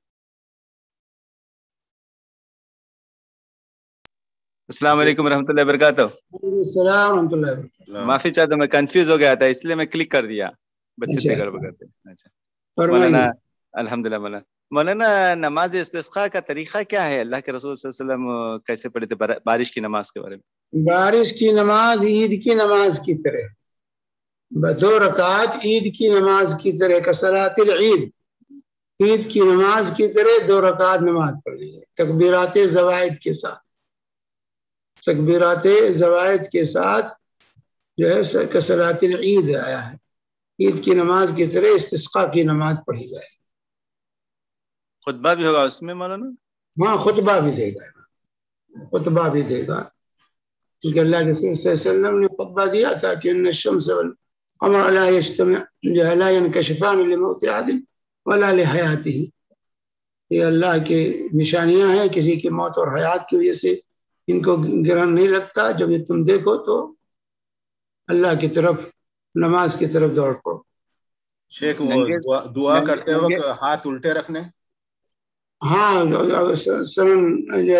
السلام علیکم ورحمۃ اللہ وبرکاتہ. السلام ورحمۃ اللہ وبرکاتہ. معافی چاہتا ہوں، میں کنفیوز ہو گیا تھا اس لیے میں کلک کر دیا. بچے تھے گڑبڑ کرتے. اچھا مولانا، الحمدللہ. مولانا نماز استسقاء کا طریقہ کیا ہے؟ اللہ کے رسول صلی اللہ علیہ وسلم کیسے پڑھے تھے بارش کی نماز کے بارے میں؟ بارش کی نماز عید کی نماز کی طرح، 2 رکعت عید کی نماز کی طرح، کصلاۃ العید، عید کی نماز کی طرح 2 رکعت نماز پڑھی ہے، تکبیرات زوائد کے ساتھ. تکبیرات زوائد کے ساتھ جو ہے کصلاۃ العید آیا ہے. عید کی نماز کی طرح استسقاء کی نماز پڑھی جائے. خطبہ بھی ہوگا اس میں مولانا؟ ہاں خطبہ بھی دے گا، خطبہ بھی دے گا، کیونکہ اللہ کے رسول صلی اللہ علیہ وسلم نے خطبہ دیا تھا کہ ان الشمس والقمر لا يجتمع لا ينكشفان لموت احد ولا لحیاته. یہ اللہ کی نشانیاں ہیں، کسی کی موت اور حیات کی وجہ سے ان کو گرہن نہیں لگتا. جب یہ تم دیکھو تو اللہ کی طرف نماز کی طرف دوڑ پڑو. شیخ وہ دعا کرتے وقت ہاتھ الٹے رکھنے؟ ہاں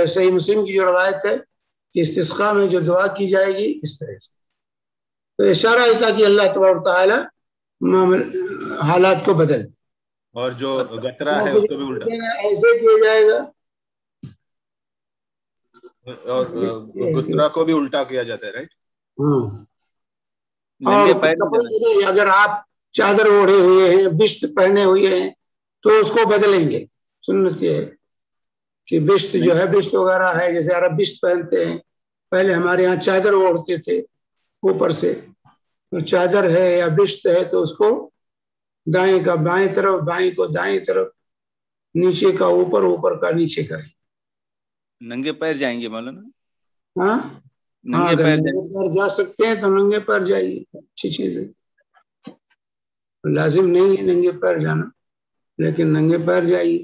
صحیح مسلم کی جو روایت ہے کہ استسقاء میں جو دعا کی جائے گی اس طرح سے، تو اشارہ ہے تاکہ اللہ تبارک تعالی حالات کو بدل دے. اور جو گترا ہے اس کو بھی الٹا ایسے کیا جائے گا، اور گترا کو بھی الٹا کیا جاتا ہے، رائٹ؟ اور کپڑے اگر آپ چادر اوڑھے ہوئے ہیں، بشت پہنے ہوئے ہیں تو اس کو بدلیں گے. سنت یہ ہے کہ بشت جو ہے، بشت وغیرہ ہے، جیسے عرب بشت پہنتے ہیں، پہلے ہمارے یہاں چادر اوڑھتے تھے اوپر سے، تو چادر ہے یا بشت ہے تو اس کو دائیں کا بائیں طرف، بائیں کو دائیں طرف، نیچے کا اوپر، اوپر کا نیچے کریں. ننگے پیر جائیں گے مولانا؟ ہاں ننگے اگر پیر ننگے پیر جا سکتے ہیں تو ننگے پیر جائیے، اچھی چیز ہے. لازم نہیں ہے ننگے پیر جانا، لیکن ننگے پیر جائیے.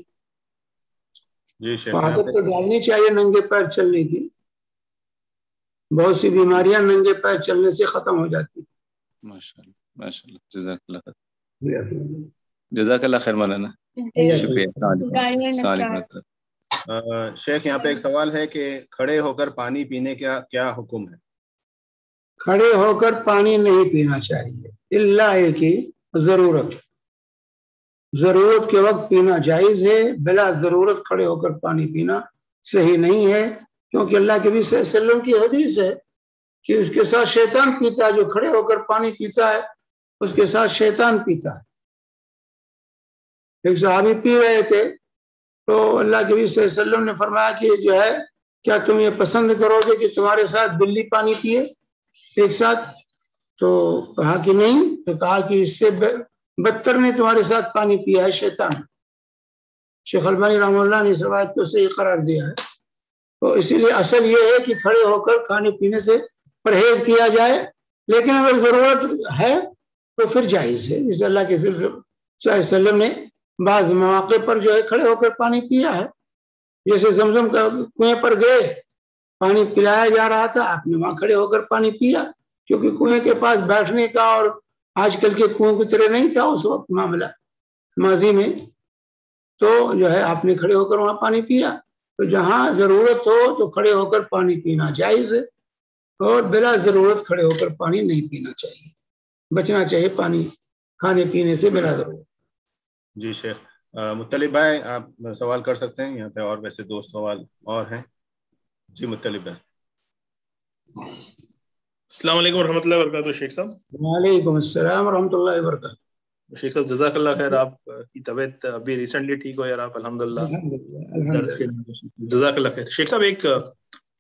جی شیخ، عادت تو ڈالنی چاہیے ننگے پیر چلنے کی. بہت سی بیماریاں ننگے پیر چلنے سے ختم ہو جاتی. ماشاءاللہ ماشاءاللہ، جزاک اللہ خیر. جزاک اللہ خیر مولانا، شکریہ. السلام علیکم. شیخ یہاں پہ ایک سوال ہے کہ کھڑے ہو کر پانی پینے کا کیا حکم ہے؟ کھڑے ہو کر پانی نہیں پینا چاہیے، الا ہے کہ ضرورت کے وقت پینا جائز ہے. بلا ضرورت کھڑے ہو کر پانی پینا صحیح نہیں ہے، کیونکہ اللہ کے نبی صلی اللہ علیہ وسلم کی حدیث ہے کہ اس کے ساتھ شیطان پیتا ہے. جو کھڑے ہو کر پانی پیتا ہے اس کے ساتھ شیطان پیتا ہے. ایک صحابی پی رہے تھے تو اللہ کے نبی صلی اللہ علیہ وسلم نے فرمایا کہ جو ہے، کیا تم یہ پسند کرو گے کہ تمہارے ساتھ بلی پانی پیے ایک ساتھ؟ تو کہا کہ نہیں. تو کہا کہ اس سے بدتر نے تمہارے ساتھ پانی پیا ہے شیطان. شیخ البانی رحمہ اللہ نے اس روایت کو صحیح قرار دیا ہے. تو اسی لیے اصل یہ ہے کہ کھڑے ہو کر کھانے پینے سے پرہیز کیا جائے، لیکن اگر ضرورت ہے تو پھر جائز ہے. جسے اللہ کے صلی اللہ علیہ وسلم نے بعض مواقع پر جو ہے کھڑے ہو کر پانی پیا ہے. جیسے زمزم کا کنویں پر گئے، پانی پلایا جا رہا تھا، آپ نے وہاں کھڑے ہو کر پانی پیا، کیونکہ کنویں کے پاس بیٹھنے کا اور آج کل کے کنویں کی طرح نہیں تھا اس وقت معاملہ ماضی میں. تو جو ہے آپ نے کھڑے ہو کر وہاں پانی پیا. تو جہاں ضرورت ہو تو کھڑے ہو کر پانی پینا جائز ہے، اور بلا ضرورت کھڑے ہو کر پانی نہیں پینا چاہیے. بچنا چاہیے پانی کھانے پینے سے بلا ضرورت. جی شیخ. مطلب بھائی آپ سوال کر سکتے ہیں، یہاں پہ اور ویسے 2 سوال اور ہیں. جی مطلب بھائی. السلام علیکم ورحمۃ اللہ وبرکاتہ. شیخ صاحب. وعلیکم السلام ورحمۃ اللہ وبرکاتہ. شیخ صاحب جزاک اللہ خیر. آپ کی طبیعت ابھی ریسنٹلی ٹھیک ہو یار آپ؟ الحمدللہ. جزاک اللہ خیر. شیخ صاحب ایک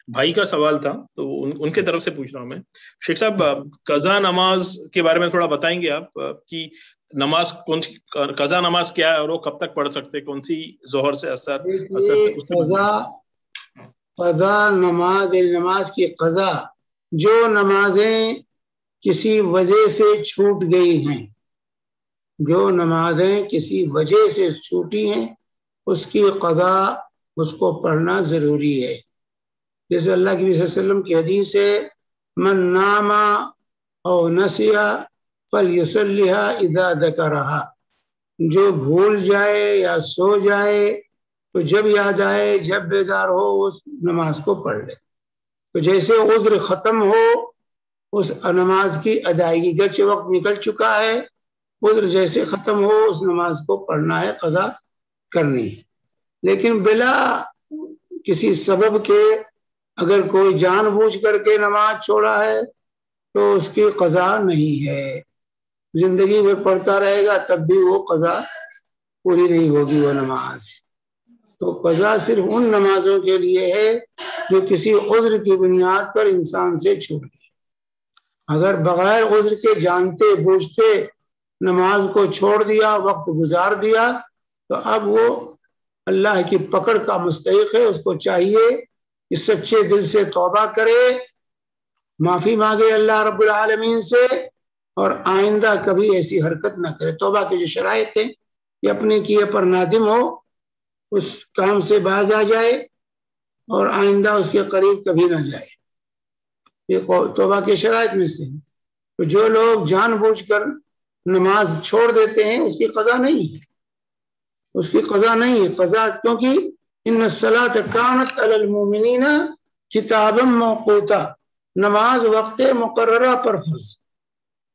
بھائی کا سوال تھا تو ان کے طرف سے پوچھ رہا ہوں میں. شیخ صاحب قضا نماز کے بارے میں تھوڑا بتائیں گے آپ کہ نماز کون سی قضا نماز کیا ہے اور وہ کب تک پڑھ سکتے، کون سی ظہر سے اثر قضا نماز کی قضا جو نمازیں کسی وجہ سے چھوٹ گئی ہیں، جو نمازیں کسی وجہ سے چھوٹی ہیں اس کی قضا اس کو پڑھنا ضروری ہے. جیسے اللہ کے نبی صلی اللہ علیہ وسلم کی حدیث ہے، من نام او نسیا فلیصلیھا اذا ذکرھا. جو بھول جائے یا سو جائے تو جب یاد آئے، جب بیدار ہو اس نماز کو پڑھ لے. تو جیسے عذر ختم ہو اس نماز کی ادائیگی، گرچہ وقت نکل چکا ہے، عذر جیسے ختم ہو اس نماز کو پڑھنا ہے، قضا کرنی ہے. لیکن بلا کسی سبب کے اگر کوئی جان بوجھ کر کے نماز چھوڑا ہے تو اس کی قضا نہیں ہے. زندگی بھر پڑھتا رہے گا تب بھی وہ قضا پوری نہیں ہوگی وہ نماز. تو قضا صرف ان نمازوں کے لیے ہے جو کسی عذر کی بنیاد پر انسان سے چھوٹ گئی. اگر بغیر عذر کے جانتے بوجھتے نماز کو چھوڑ دیا، وقت گزار دیا، تو اب وہ اللہ کی پکڑ کا مستحق ہے. اس کو چاہیے کہ سچے دل سے توبہ کرے، معافی مانگے اللہ رب العالمین سے، اور آئندہ کبھی ایسی حرکت نہ کرے. توبہ کی جو شرائط ہیں کہ اپنے کیے پر نادم ہو، اس کام سے باز آ جائے، اور آئندہ اس کے قریب کبھی نہ جائے. یہ توبہ کے شرائط میں سے. تو جو لوگ جان بوجھ کر نماز چھوڑ دیتے ہیں اس کی قضا نہیں ہے, اس کی قضا نہیں ہے. قضا کیونکہ ان الصلاۃ کانت علی المؤمنین کتابا موقوتا, نماز وقت مقررہ پر فرض.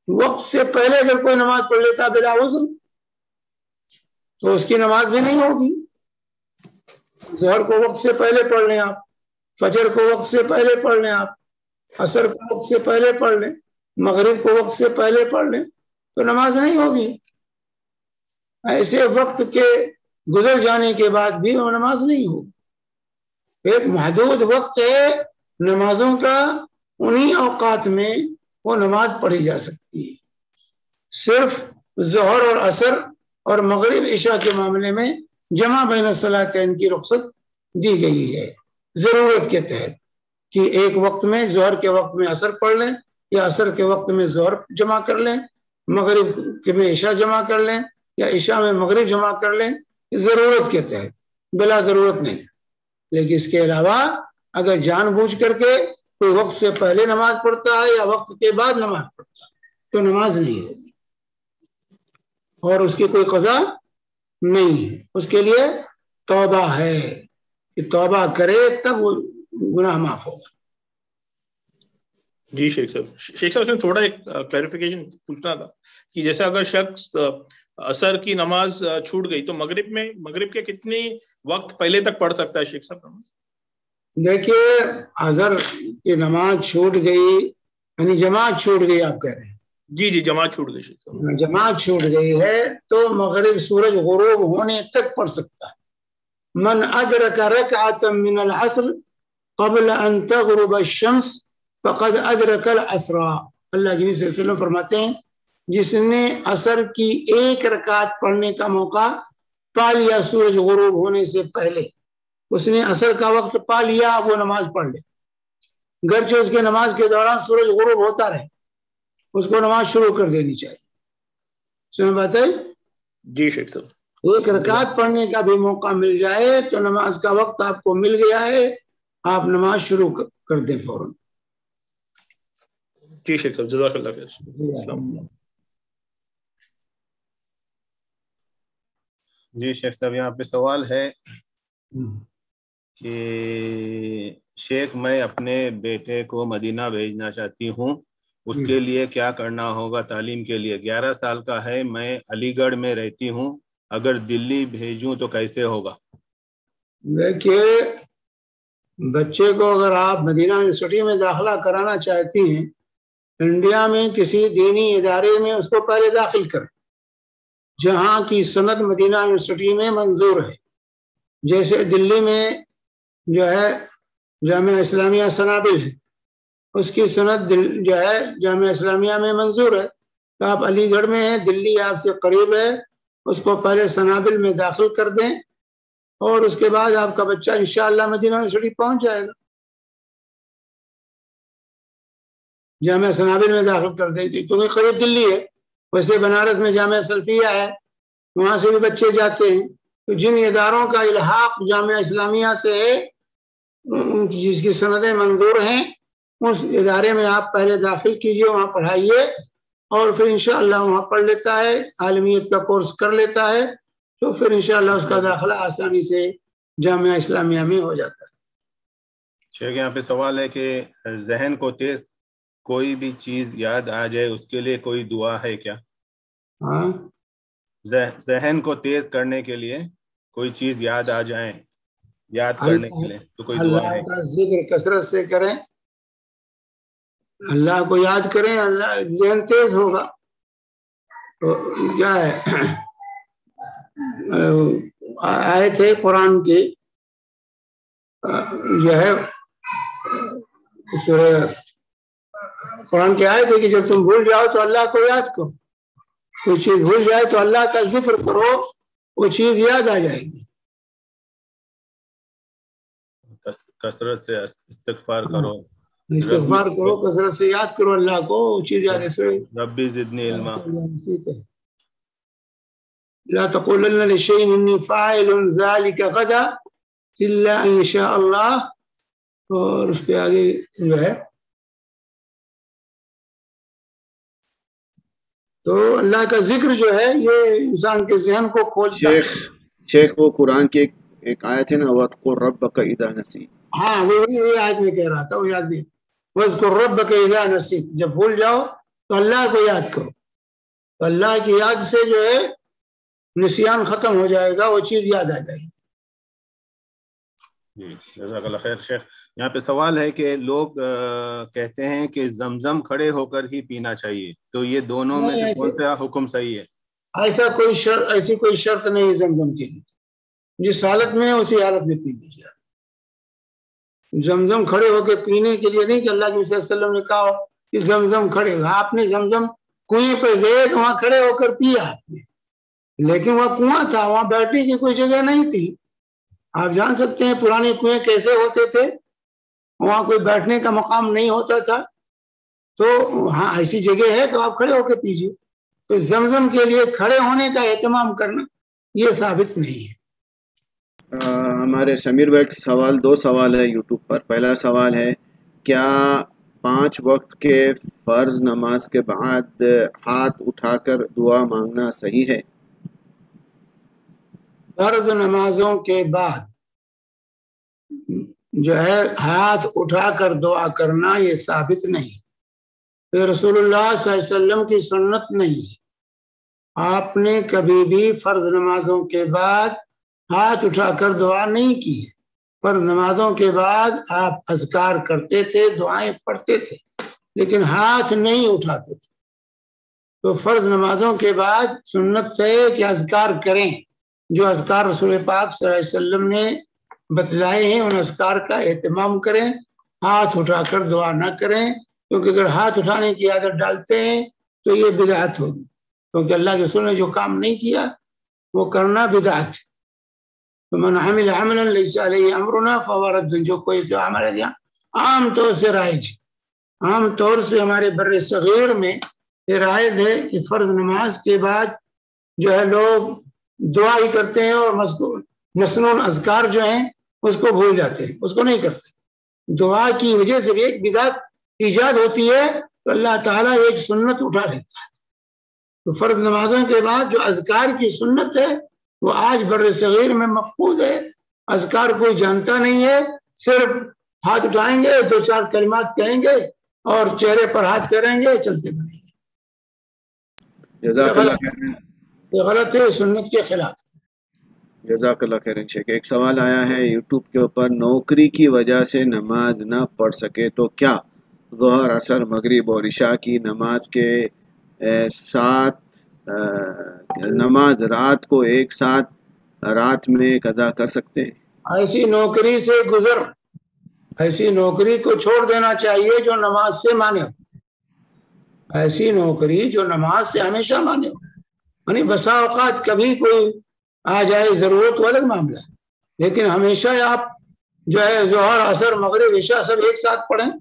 وقت سے پہلے اگر کوئی نماز پڑھ لیتا بلا عذر تو اس کی نماز بھی نہیں ہوگی. ظہر کو وقت سے پہلے پڑھ لیں آپ, فجر کو وقت سے پہلے پڑھ لیں آپ, عصر کو وقت سے پہلے پڑھ لیں, مغرب کو وقت سے پہلے پڑھ لیں, تو نماز نہیں ہوگی. ایسے وقت کے گزر جانے کے بعد بھی وہ نماز نہیں ہوگی. ایک محدود وقت ہے نمازوں کا, انہی اوقات میں وہ نماز پڑھی جا سکتی ہے. صرف ظہر اور عصر اور مغرب عشاء کے معاملے میں جمع بین الصلاتین کی رخصت دی گئی ہے ضرورت کے تحت, کہ ایک وقت میں ظہر کے وقت میں عصر پڑھ لیں, یا عصر کے وقت میں ظہر جمع کر لیں, مغرب میں عشاء جمع کر لیں, یا عشاء میں مغرب جمع کر لیں, ضرورت کے تحت, بلا ضرورت نہیں. لیکن اس کے علاوہ اگر جان بوجھ کر کے کوئی وقت سے پہلے نماز پڑھتا ہے یا وقت کے بعد نماز پڑھتا ہے تو نماز نہیں ہوگی, اور اس کی کوئی قضا نہیں ہے. اس کے لیے توبہ ہے کہ توبہ کرے تب وہ گناہ معاف ہوگا. جی شیخ صاحب اس میں تھوڑا ایک کلیریفیکیشن پوچھنا تھا کہ جیسے اگر شخص عصر کی نماز چھوٹ گئی تو مغرب کے کتنی وقت پہلے تک پڑھ سکتا ہے شیخ صاحب نماز؟ دیکھیے عصر کی نماز چھوٹ گئی یعنی جماعت چھوٹ گئی آپ کہہ رہے ہیں. جی جماعت چھوٹ گئی شیخ صاحب, جماعت چھوٹ گئی ہے تو مغرب سورج غروب ہونے تک پڑھ سکتا ہے. من ادرک رکعۃ من العصر قبل ان تغرب الشمس فقد ادرک العصر. اللہ کے نبی صلی اللہ علیہ وسلم فرماتے ہیں جس نے عصر کی ایک رکعت پڑھنے کا موقع پا لیا سورج غروب ہونے سے پہلے, اس نے عصر کا وقت پا لیا, وہ نماز پڑھ لے, گرچہ اس کے نماز کے دوران سورج غروب ہوتا رہے, اس کو نماز شروع کر دینی چاہیے. سمجھ بات ہے؟ جی شیخ صاحب, ایک رکعت پڑھنے کا بھی موقع مل جائے تو نماز کا وقت آپ کو مل گیا ہے, آپ نماز شروع کر دیں فوراً. جی شیخ صاحب, جزاک اللہ خیر. جی شیخ صاحب یہاں پہ سوال ہے کہ شیخ میں اپنے بیٹے کو مدینہ بھیجنا چاہتی ہوں, اس کے لیے کیا کرنا ہوگا تعلیم کے لیے؟ 11 سال کا ہے, میں علی گڑھ میں رہتی ہوں, اگر دلی بھیجوں تو کیسے ہوگا؟ دیکھیے بچے کو اگر آپ مدینہ یونیورسٹی میں داخلہ کرانا چاہتی ہیں, انڈیا میں کسی دینی ادارے میں اس کو پہلے داخل کریں جہاں کی سند مدینہ یونیورسٹی میں منظور ہے. جیسے دلی میں جو ہے جامعہ اسلامیہ سنابل ہے, اس کی سند جو ہے جامعہ اسلامیہ میں منظور ہے. تو آپ علی گڑھ میں ہیں, دلی آپ سے قریب ہے, اس کو پہلے سنابل میں داخل کر دیں اور اس کے بعد آپ کا بچہ انشاءاللہ مدینہ یونیورسٹی پہنچ جائے گا. جامعہ سنابل میں داخل کر دیں کیونکہ قریب دلی ہے. ویسے بنارس میں جامعہ سلفیہ ہے, وہاں سے بھی بچے جاتے ہیں. تو جن اداروں کا الحاق جامعہ اسلامیہ سے ہے, جس کی سندیں منظور ہیں, اس ادارے میں آپ پہلے داخل کیجئے, وہاں پڑھائیے اور پھر انشاءاللہ وہاں پڑھ لیتا ہے, عالمیت کا کورس کر لیتا ہے, تو پھر انشاءاللہ اس کا داخلہ آسانی سے جامعہ اسلامیہ میں ہو جاتا ہے. شیخ یہاں پہ سوال ہے کہ ذہن کو تیز کوئی بھی چیز یاد آ جائے اس کے لیے کوئی دعا ہے کیا؟ ہاں, ذہن کو تیز کرنے کے لیے کوئی چیز یاد آ جائے, یاد کرنے کے لیے تو کوئی دعا ہے؟ اللہ کا ذکر کثرت سے کریں, اللہ کو یاد کریں, اللہ ذہن تیز ہوگا. تو کیا ہے آیت ہے قرآن کی جو ہے قرآن کی آیت ہے کہ جب تم بھول جاؤ تو اللہ کو یاد کرو, کوئی چیز بھول جائے تو اللہ کا ذکر کرو, وہ چیز یاد آ جائے گی. کثرت سے استغفار کرو, استغفار کرو, کثرت سے یاد کرو اللہ کو, وہ چیز یاد ہے. ربی زدنی علما. لا تقولن لشيء إني فاعل ذلك غدا إلا أن يشاء الله اور اس کے آگے جو ہے تو اللہ کا ذکر جو ہے یہ انسان کے ذہن کو کھولتا ہے. شیخ وہ قرآن کی ایک آیت ہے نا وَاذْكُرْ رَبَّكَ إِذَا نَسِيتَ. ہاں وہی آیت میں کہہ رہا تھا وہ یاد نہیں. وَاذْكُرْ رَبَّكَ إِذَا نَسِيتَ، جب بھول جاؤ تو اللہ کو یاد کرو. تو اللہ کی یاد سے جو ہے نسیان ختم ہو جائے گا، وہ چیز یاد آ جائے گی. جی جزاک اللہ خیر. شیخ یہاں پہ سوال ہے کہ لوگ کہتے ہیں کہ زمزم کھڑے ہو کر ہی پینا چاہیے، تو یہ دونوں میں سے کون سا حکم صحیح ہے؟ ایسی کوئی شرط نہیں زمزم کے لیے. جس حالت میں ہے اسی حالت میں پی لیجیے. زمزم کھڑے ہو کے پینے کے لیے نہیں کہ اللہ کے صلی اللہ علیہ وسلم نے کہا کہ زمزم کھڑے ہو. آپ نے زمزم کنویں پہ گئے تو وہاں کھڑے ہو کر پیا آپ نے، لیکن وہاں کنواں تھا، وہاں بیٹھنے کی کوئی جگہ نہیں تھی. آپ جان سکتے ہیں پرانے کنویں کیسے ہوتے تھے، وہاں کوئی بیٹھنے کا مقام نہیں ہوتا تھا. تو ہاں ایسی جگہ ہے تو آپ کھڑے ہو کے پیجیے. تو زمزم کے لیے کھڑے ہونے کا اہتمام کرنا یہ ثابت نہیں ہے. ہمارے سمیر بھائی سوال، دو سوال ہے یوٹیوب پر. پہلا سوال ہے کیا 5 وقت کے فرض نماز کے بعد ہاتھ اٹھا کر دعا مانگنا صحیح ہے؟ فرض نمازوں کے بعد جو ہے ہاتھ اٹھا کر دعا کرنا یہ ثابت نہیں. پھر رسول اللہ صلی اللہ علیہ وسلم کی سنت نہیں ہے. آپ نے کبھی بھی فرض نمازوں کے بعد ہاتھ اٹھا کر دعا نہیں کی ہے. فرض نمازوں کے بعد آپ اذکار کرتے تھے، دعائیں پڑھتے تھے، لیکن ہاتھ نہیں اٹھاتے تھے. تو فرض نمازوں کے بعد سنت ہے کہ اذکار کریں. جو اذکار رسول پاک صلی اللہ علیہ وسلم نے بتلائے ہیں ان اذکار کا اہتمام کریں. ہاتھ اٹھا کر دعا نہ کریں، کیونکہ اگر ہاتھ اٹھانے کی عادت ڈالتے ہیں تو یہ بدعت ہوگی. کیونکہ اللہ کے رسول نے جو کام نہیں کیا وہ کرنا بدعت. من عمل عملا لیس علیہ امرنا فہو رد. جو کوئی ہمارے یہاں عام طور سے رائج، عام طور سے ہمارے بر صغیر میں یہ رائج ہے کہ فرض نماز کے بعد جو ہے لوگ دعا ہی کرتے ہیں اور مسنون اذکار جو ہیں اس کو بھول جاتے ہیں، اس کو نہیں کرتے. دعا کی وجہ سے بھی ایک بدعت ایجاد ہوتی ہے تو اللہ تعالیٰ ایک سنت اٹھا لیتا ہے. تو فرض نمازوں کے بعد جو اذکار کی سنت ہے وہ آج بر صغیر میں مفقود ہے. اذکار کوئی جانتا نہیں ہے، صرف ہاتھ اٹھائیں گے، 2-4 کلمات کہیں گے اور چہرے پر ہاتھ کریں گے، چلتے بنیں گے. جزاک اللہ خیر. یہ غلط ہے، سنت کے خلاف. جزاک اللہ خیر. شیخ ایک سوال آیا ہے یوٹیوب کے اوپر، نوکری کی وجہ سے نماز نہ پڑھ سکے تو کیا ظہر، عصر، مغرب اور عشاء کی نماز کے ساتھ نماز رات کو ایک ساتھ رات میں قضا کر سکتے ہیں؟ ایسی نوکری سے گزر، ایسی نوکری کو چھوڑ دینا چاہیے جو نماز سے مانے ہو. ایسی نوکری جو نماز سے ہمیشہ مانے ہو. یعنی بسا اوقات کبھی کوئی آ جائے ضرورت وہ الگ معاملہ ہے، لیکن ہمیشہ آپ جو ہے ظہر، عصر، مغرب، عشاء سب ایک ساتھ پڑھیں،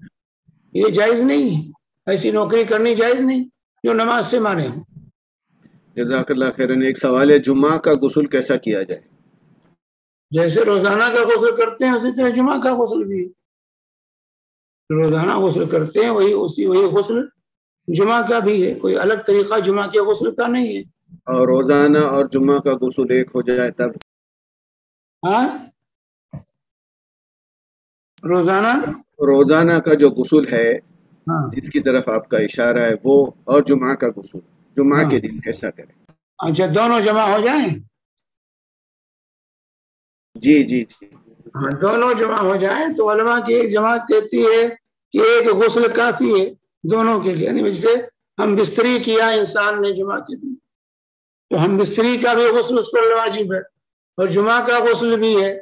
یہ جائز نہیں ہے. ایسی نوکری کرنی جائز نہیں جو نماز سے مانے ہو. جزاک اللہ خیرن. ایک سوال ہے جمعہ کا غسل کیسا کیا جائے؟ جیسے روزانہ کا غسل کرتے ہیں اسی طرح جمعہ کا غسل بھی ہے. روزانہ غسل کرتے ہیں وہی غسل جمعہ کا بھی ہے. کوئی الگ طریقہ جمعہ کے غسل کا نہیں ہے. اور روزانہ اور جمعہ کا غسل ایک ہو جائے تب؟ ہاں روزانہ کا جو غسل ہے ہاں جس کی طرف آپ کا اشارہ ہے وہ، اور جمعہ کا غسل جمعہ کے دن کیسا کریں؟ اچھا دونوں جمع ہو جائیں. جی جی جی ہاں دونوں جمع ہو جائیں تو علماء کی ایک جماعت کہتی ہے کہ ایک غسل کافی ہے دونوں کے لیے. یعنی جیسے ہم بستری کیا انسان نے جمعہ کے دن تو ہم بستری کا بھی غسل اس پر واجب ہے اور جمعہ کا غسل بھی ہے.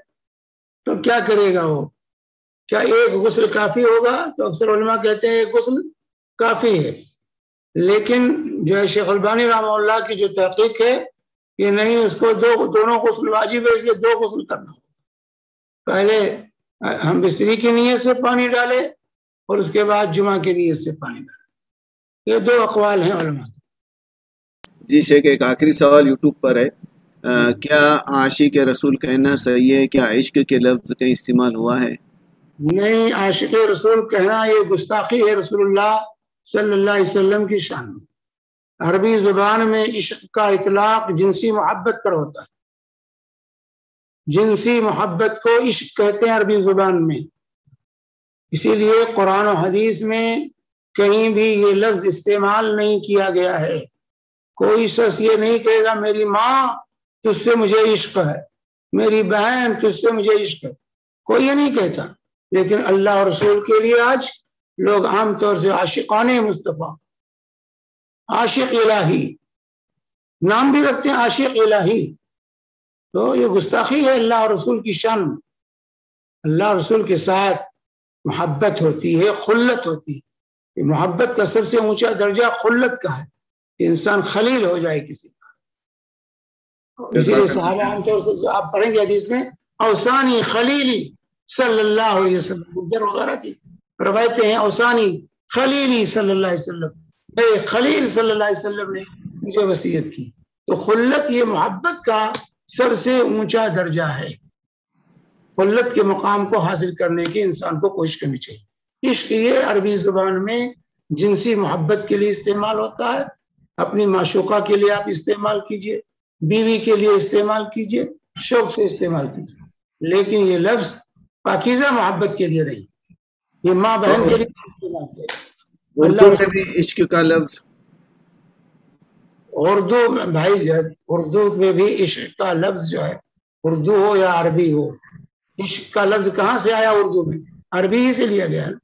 تو کیا کرے گا وہ؟ کیا ایک غسل کافی ہوگا؟ تو اکثر علماء کہتے ہیں ایک غسل کافی ہے. لیکن جو ہے شیخ البانی رحمہ اللہ کی جو تحقیق ہے کہ نہیں، اس کو دونوں غسل واجب ہے، اس لیے 2 غسل کرنا ہوگا. پہلے ہم بستری کی نیت سے پانی ڈالے اور اس کے بعد جمعہ کی نیت سے پانی ڈالے. یہ 2 اقوال ہیں علماء. جی شیخ ایک آخری سوال یوٹیوب پر ہے، کیا عاشق رسول کہنا صحیح ہے؟ کیا عشق کے لفظ کا استعمال ہوا ہے؟ نہیں، عاشق رسول کہنا یہ گستاخی ہے رسول اللہ صلی اللہ علیہ وسلم کی شان میں۔ عربی زبان میں عشق کا اطلاق جنسی محبت پر ہوتا ہے، جنسی محبت کو عشق کہتے ہیں عربی زبان میں، اسی لیے قرآن و حدیث میں کہیں بھی یہ لفظ استعمال نہیں کیا گیا ہے۔ کوئی شخص یہ نہیں کہے گا میری ماں تجھ سے مجھے عشق ہے، میری بہن تجھ سے مجھے عشق ہے، کوئی یہ نہیں کہتا۔ لیکن اللہ اور رسول کے لیے آج لوگ عام طور سے عاشقان مصطفیٰ، عاشق الہی نام بھی رکھتے ہیں، عاشق الہی، تو یہ گستاخی ہے اللہ اور رسول کی شان میں۔ اللہ اور رسول کے ساتھ محبت ہوتی ہے، خلت ہوتی ہے۔ محبت کا سب سے اونچا درجہ خلت کا ہے کہ انسان خلیل ہو جائے کسی کا۔ اسی لیے صحابہ عام طور سے آپ پڑھیں گے حدیث میں اوسانی خلیلی صلی اللہ علیہ وسلم، گزر وغیرہ کی روایتیں ہیں، اوسانی خلیلی صلی اللہ علیہ وسلم، میرے خلیل صلی اللہ علیہ وسلم نے مجھے وصیت کی۔ تو خلت یہ محبت کا سب سے اونچا درجہ ہے۔ خلت کے مقام کو حاصل کرنے کی انسان کو کوشش کرنی چاہیے۔ عشق یہ عربی زبان میں جنسی محبت کے لیے استعمال ہوتا ہے، اپنی معشوقہ کے لیے آپ استعمال کیجئے، بیوی کے لیے استعمال کیجئے، شوق سے استعمال کیجئے، لیکن یہ لفظ پاکیزہ محبت کے لیے نہیں، یہ ماں بہن کے لیے استعمال کیا۔ اردو میں بھی عشق کا لفظ، اردو میں بھائی اردو میں بھی عشق کا لفظ جو ہے، اردو ہو یا عربی ہو، عشق کا لفظ کہاں سے آیا اردو میں؟ عربی ہی سے لیا گیا نا۔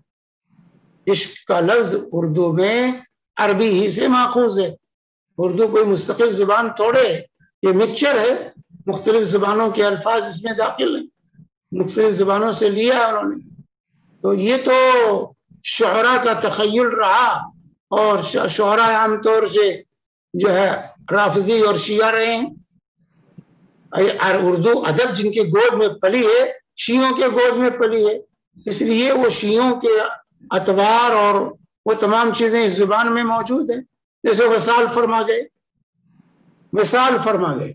عشق کا لفظ اردو میں عربی ہی سے ماخوذ ہے۔ اردو کوئی مستقل زبان تھوڑے ہے، یہ مکسچر ہے، مختلف زبانوں کے الفاظ اس میں داخل ہیں، مختلف زبانوں سے لیا ہے انہوں نے۔ تو یہ تو شعراء کا تخیل رہا، اور شعراء عام طور سے جو ہے رافضی اور شیعہ رہے ہیں۔ اردو ادب جن کے گود میں پلی ہے، شیعوں کے گود میں پلی ہے، اس لیے وہ شیعوں کے اطوار اور وہ تمام چیزیں اس زبان میں موجود ہیں۔ جیسے وصال فرما گئے، وصال فرما گئے،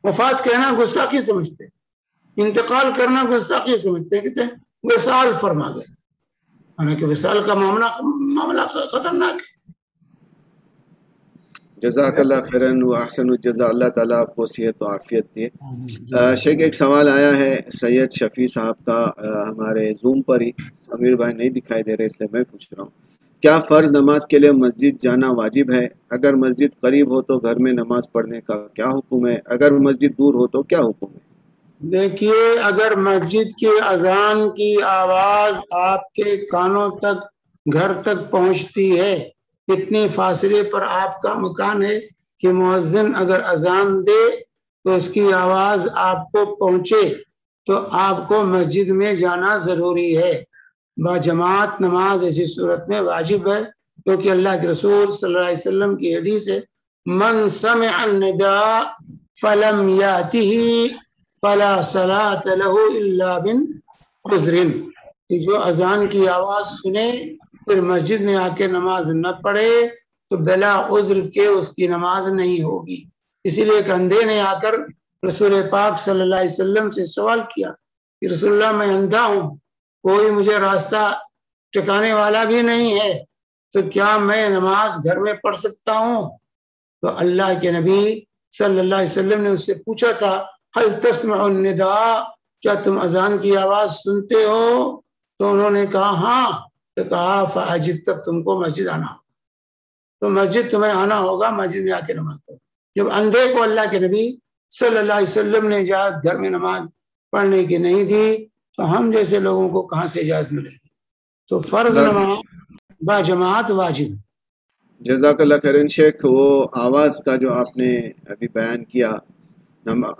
وفات کہنا گستاخی سمجھتے، انتقال کرنا گستاخی سمجھتے، کہتے ہیں وصال فرما گئے، حالانکہ وصال کا معاملہ خطرناک ہے۔ جزاک اللہ خیرن و احسن الجزا، اللہ تعالیٰ آپ کو صحت و عافیت دے۔ شیخ ایک سوال آیا ہے سید شفیع صاحب کا ہمارے زوم پر ہی، امیر بھائی نہیں دکھائی دے رہے اس لیے میں پوچھ رہا ہوں، کیا فرض نماز کے لیے مسجد جانا واجب ہے؟ اگر مسجد قریب ہو تو گھر میں نماز پڑھنے کا کیا حکم ہے؟ اگر مسجد دور ہو تو کیا حکم ہے؟ دیکھیے، اگر مسجد کے اذان کی آواز آپ کے کانوں تک گھر تک پہنچتی ہے، کتنے فاصلے پر آپ کا مکان ہے کہ مؤذن اگر اذان دے تو اس کی آواز آپ کو پہنچے، تو آپ کو مسجد میں جانا ضروری ہے۔ با جماعت نماز ایسی صورت میں واجب ہے، کیونکہ اللہ کے رسول صلی اللہ علیہ وسلم کی حدیث ہے، من سمع النداء فلم یاتہ فلا صلاۃ لہ الا من عذر، کہ جو اذان کی آواز سنے پھر مسجد میں آ کے نماز نہ پڑھے تو بلا عذر کے اس کی نماز نہیں ہوگی۔ اسی لیے ایک اندھے نے آ کر رسول پاک صلی اللہ علیہ وسلم سے سوال کیا کہ رسول اللہ میں اندھا ہوں، کوئی مجھے راستہ ٹھکانے والا بھی نہیں ہے، تو کیا میں نماز گھر میں پڑھ سکتا ہوں؟ تو اللہ کے نبی صلی اللہ علیہ وسلم نے اس سے پوچھا تھا، هل تسمع النداء، کیا تم اذان کی آواز سنتے ہو؟ تو انہوں نے کہا ہاں، تو کہا فاجب، تب تم کو مسجد آنا ہوگا، تو مسجد تمہیں آنا ہوگا، مسجد میں آ کے نماز پڑھو۔ جب اندھے کو اللہ کے نبی صلی اللہ علیہ وسلم نے اجازت گھر میں نماز پڑھنے کی نہیں دی، تو ہم جیسے لوگوں کو کہاں سے اجازت ملے گی؟ تو فرض نماز با جماعت واجب۔ جزاک اللہ خیرن شیخ، وہ آواز کا جو آپ نے ابھی بیان کیا،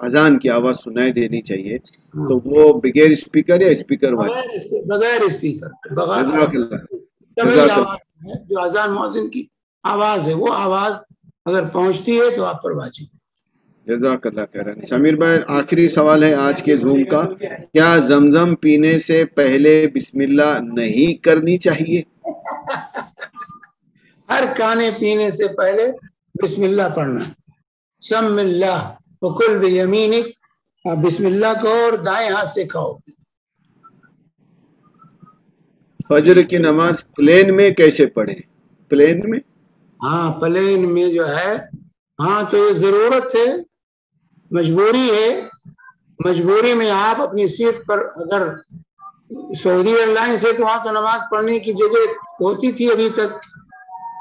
اذان کی آواز سنائی دینی چاہیے، تو وہ بغیر اسپیکر یا اسپیکر واجب؟ بغیر اسپیکر، جزاک اللہ، جو اذان مؤذن کی آواز ہے وہ آواز اگر پہنچتی ہے تو آپ پر واجب ہے۔ جزاک اللہ خیرن۔ سمیر بھائی، آخری سوال ہے آج کے زوم کا، کیا زمزم پینے سے پہلے بسم اللہ نہیں کرنی چاہیے؟ ہر کھانے پینے سے پہلے بسم اللہ پڑھنا، سم اللہ وکل بیمینک، بسم اللہ کہو اور دائیں ہاتھ سے کھاؤ۔ فجر کی نماز پلین میں کیسے پڑھیں؟ پلین میں؟ ہاں پلین میں جو ہے، ہاں تو یہ ضرورت ہے، مجبوری ہے. مجبوری میں آپ اپنی سیٹ پر، اگر سعودی ایئر لائنس ہے تو وہاں تو نماز پڑھنے کی جگہ ہوتی تھی ابھی تک،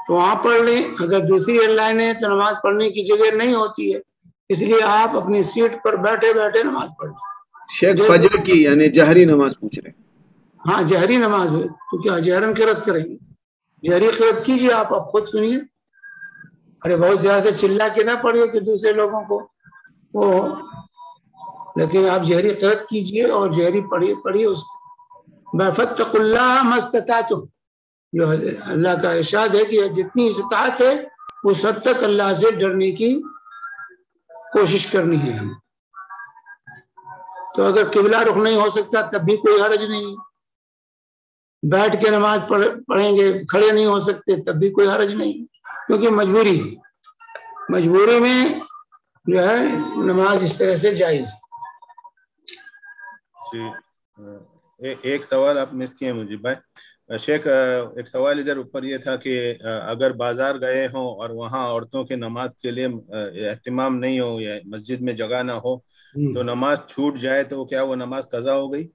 تو وہاں پڑھ لیں. اگر دوسری ایئر لائن ہے تو نماز پڑھنے کی جگہ نہیں ہوتی ہے، اس لیے آپ اپنی سیٹ پر بیٹھے بیٹھے نماز پڑھ لیں. شیخ فجر کی یعنی جہری نماز پوچھ رہے ہیں. ہاں جہری نماز ہے تو کیا جہرن قرات کریں گے؟ جہری قرات کیجیے، آپ خود سنیے. ارے بہت زیادہ چلا کے نہ پڑھیے کہ دوسرے لوگوں کو وہ، لیکن آپ جہری قرات کیجیے اور جہری پڑھیے اس کو. فاتقوا اللہ ما استطعتم، جو اللہ کا ارشاد ہے کہ جتنی استطاعت ہے اس حد تک اللہ سے ڈرنے کی کوشش کرنی ہے ہمیں. تو اگر قبلہ رخ نہیں ہو سکتا تب بھی کوئی حرج نہیں، بیٹھ کے نماز پڑھیں گے، کھڑے نہیں ہو سکتے تب بھی کوئی حرج نہیں، کیونکہ مجبوری ہے. مجبوری میں جو ہے نماز اس طرح سے جائز. جی ایک سوال آپ مس کیے مجھے بھائی. شیخ ایک سوال ادھر اوپر یہ تھا کہ اگر بازار گئے ہوں اور وہاں عورتوں کے نماز کے لیے اہتمام نہیں ہو یا مسجد میں جگہ نہ ہو تو نماز چھوٹ جائے تو کیا وہ نماز قضا ہو گئی؟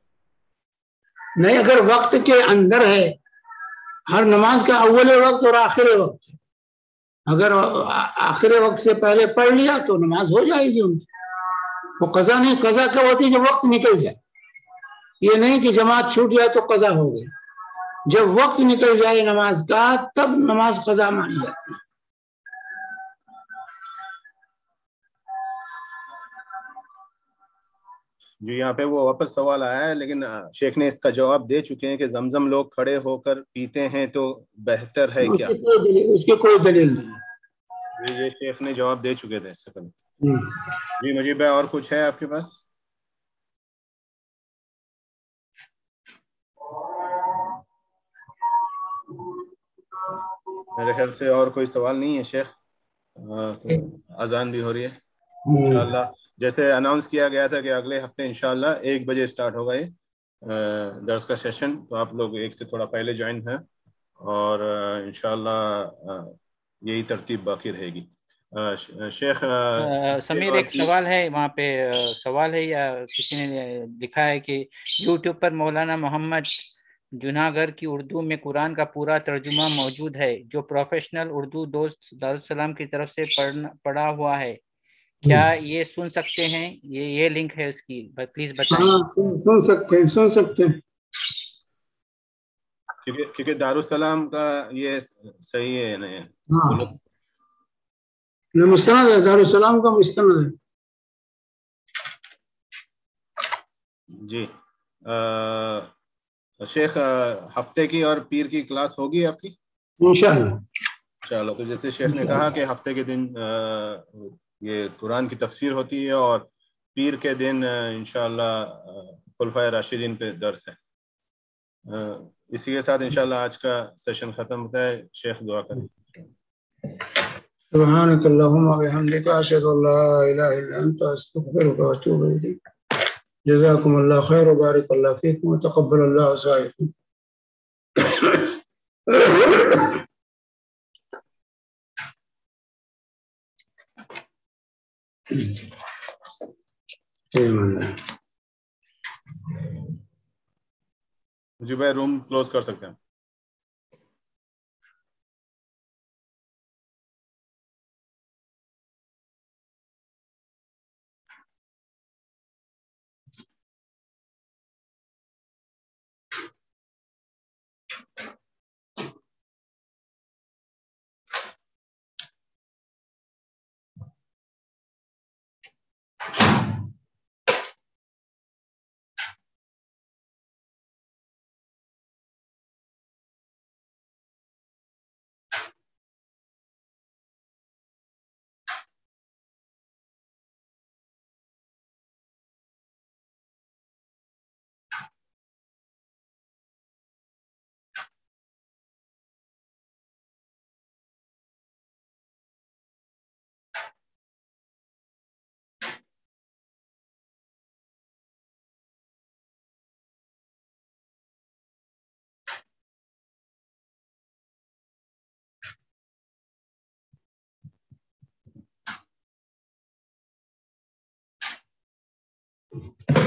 نہیں، اگر وقت کے اندر ہے، ہر نماز کا اول وقت اور آخر وقت ہے. اگر آخر وقت سے پہلے پڑھ لیا تو نماز ہو جائے گی ان کی، وہ قضا نہیں. قضا کب ہوتی ہے؟ جب وقت نکل جائے. یہ نہیں کہ جماعت چھوٹ جائے تو قضا ہو گئی. جب وقت نکل جائے نماز کا تب نماز قضا مانی جاتی ہے. جو یہاں پہ وہ واپس سوال آیا ہے لیکن شیخ نے اس کا جواب دے چکے ہیں کہ زمزم لوگ کھڑے ہو کر پیتے ہیں تو بہتر ہے کیا؟ اس کی کوئی دلیل نہیں. یہ شیخ نے جواب دے چکے تھے اس سے پہلے. جی مجیب بھائی اور کچھ ہے آپ کے پاس؟ میرے خیال سے اور کوئی سوال نہیں ہے شیخ. اذان بھی ہو رہی ہے انشاءاللہ. جیسے اناؤنس کیا گیا تھا کہ اگلے ہفتے انشاءاللہ 1 بجے اسٹارٹ ہوگا یہ درس کا سیشن، تو آپ لوگ 1 سے تھوڑا پہلے جوائن ہیں اور انشاءاللہ یہی ترتیب باقی رہے گی. شیخ سمیر ایک سوال ہے وہاں پہ، سوال ہے یا کسی نے لکھا ہے کہ یوٹیوب پر مولانا محمد جناگر کی اردو میں قرآن کا پورا ترجمہ موجود ہے جو پروفیشنل اردو دوست دارالسلام کی طرف سے پڑھا ہوا ہے، کیا یہ سن سکتے ہیں؟ یہ لنک ہے اس کی، پلیز بتائیں. سن سکتے ہیں کیونکہ دارالسلام کا یہ صحیح ہے نہیں؟ مستند ہے، دارالسلام کا مستند ہے. جی شیخ ہفتے کی اور پیر کی کلاس ہوگی آپ کی انشاءاللہ؟ چلو، تو جیسے شیخ نے کہا کہ ہفتے کے دن یہ قرآن کی تفسیر ہوتی ہے اور پیر کے دن انشاءاللہ خلفائے راشدین پہ درس ہے. اسی کے ساتھ انشاءاللہ آج کا سیشن ختم ہوتا ہے. شیخ دعا کریں. سبحانك اللهم وبحمدك اشهد ان لا اله الا انت استغفرك واتوب اليك. جزاكم الله خير وبارك الله فيكم وتقبل الله سعيكم. جی بھائی روم کلوز کر سکتے ہیں. ہے.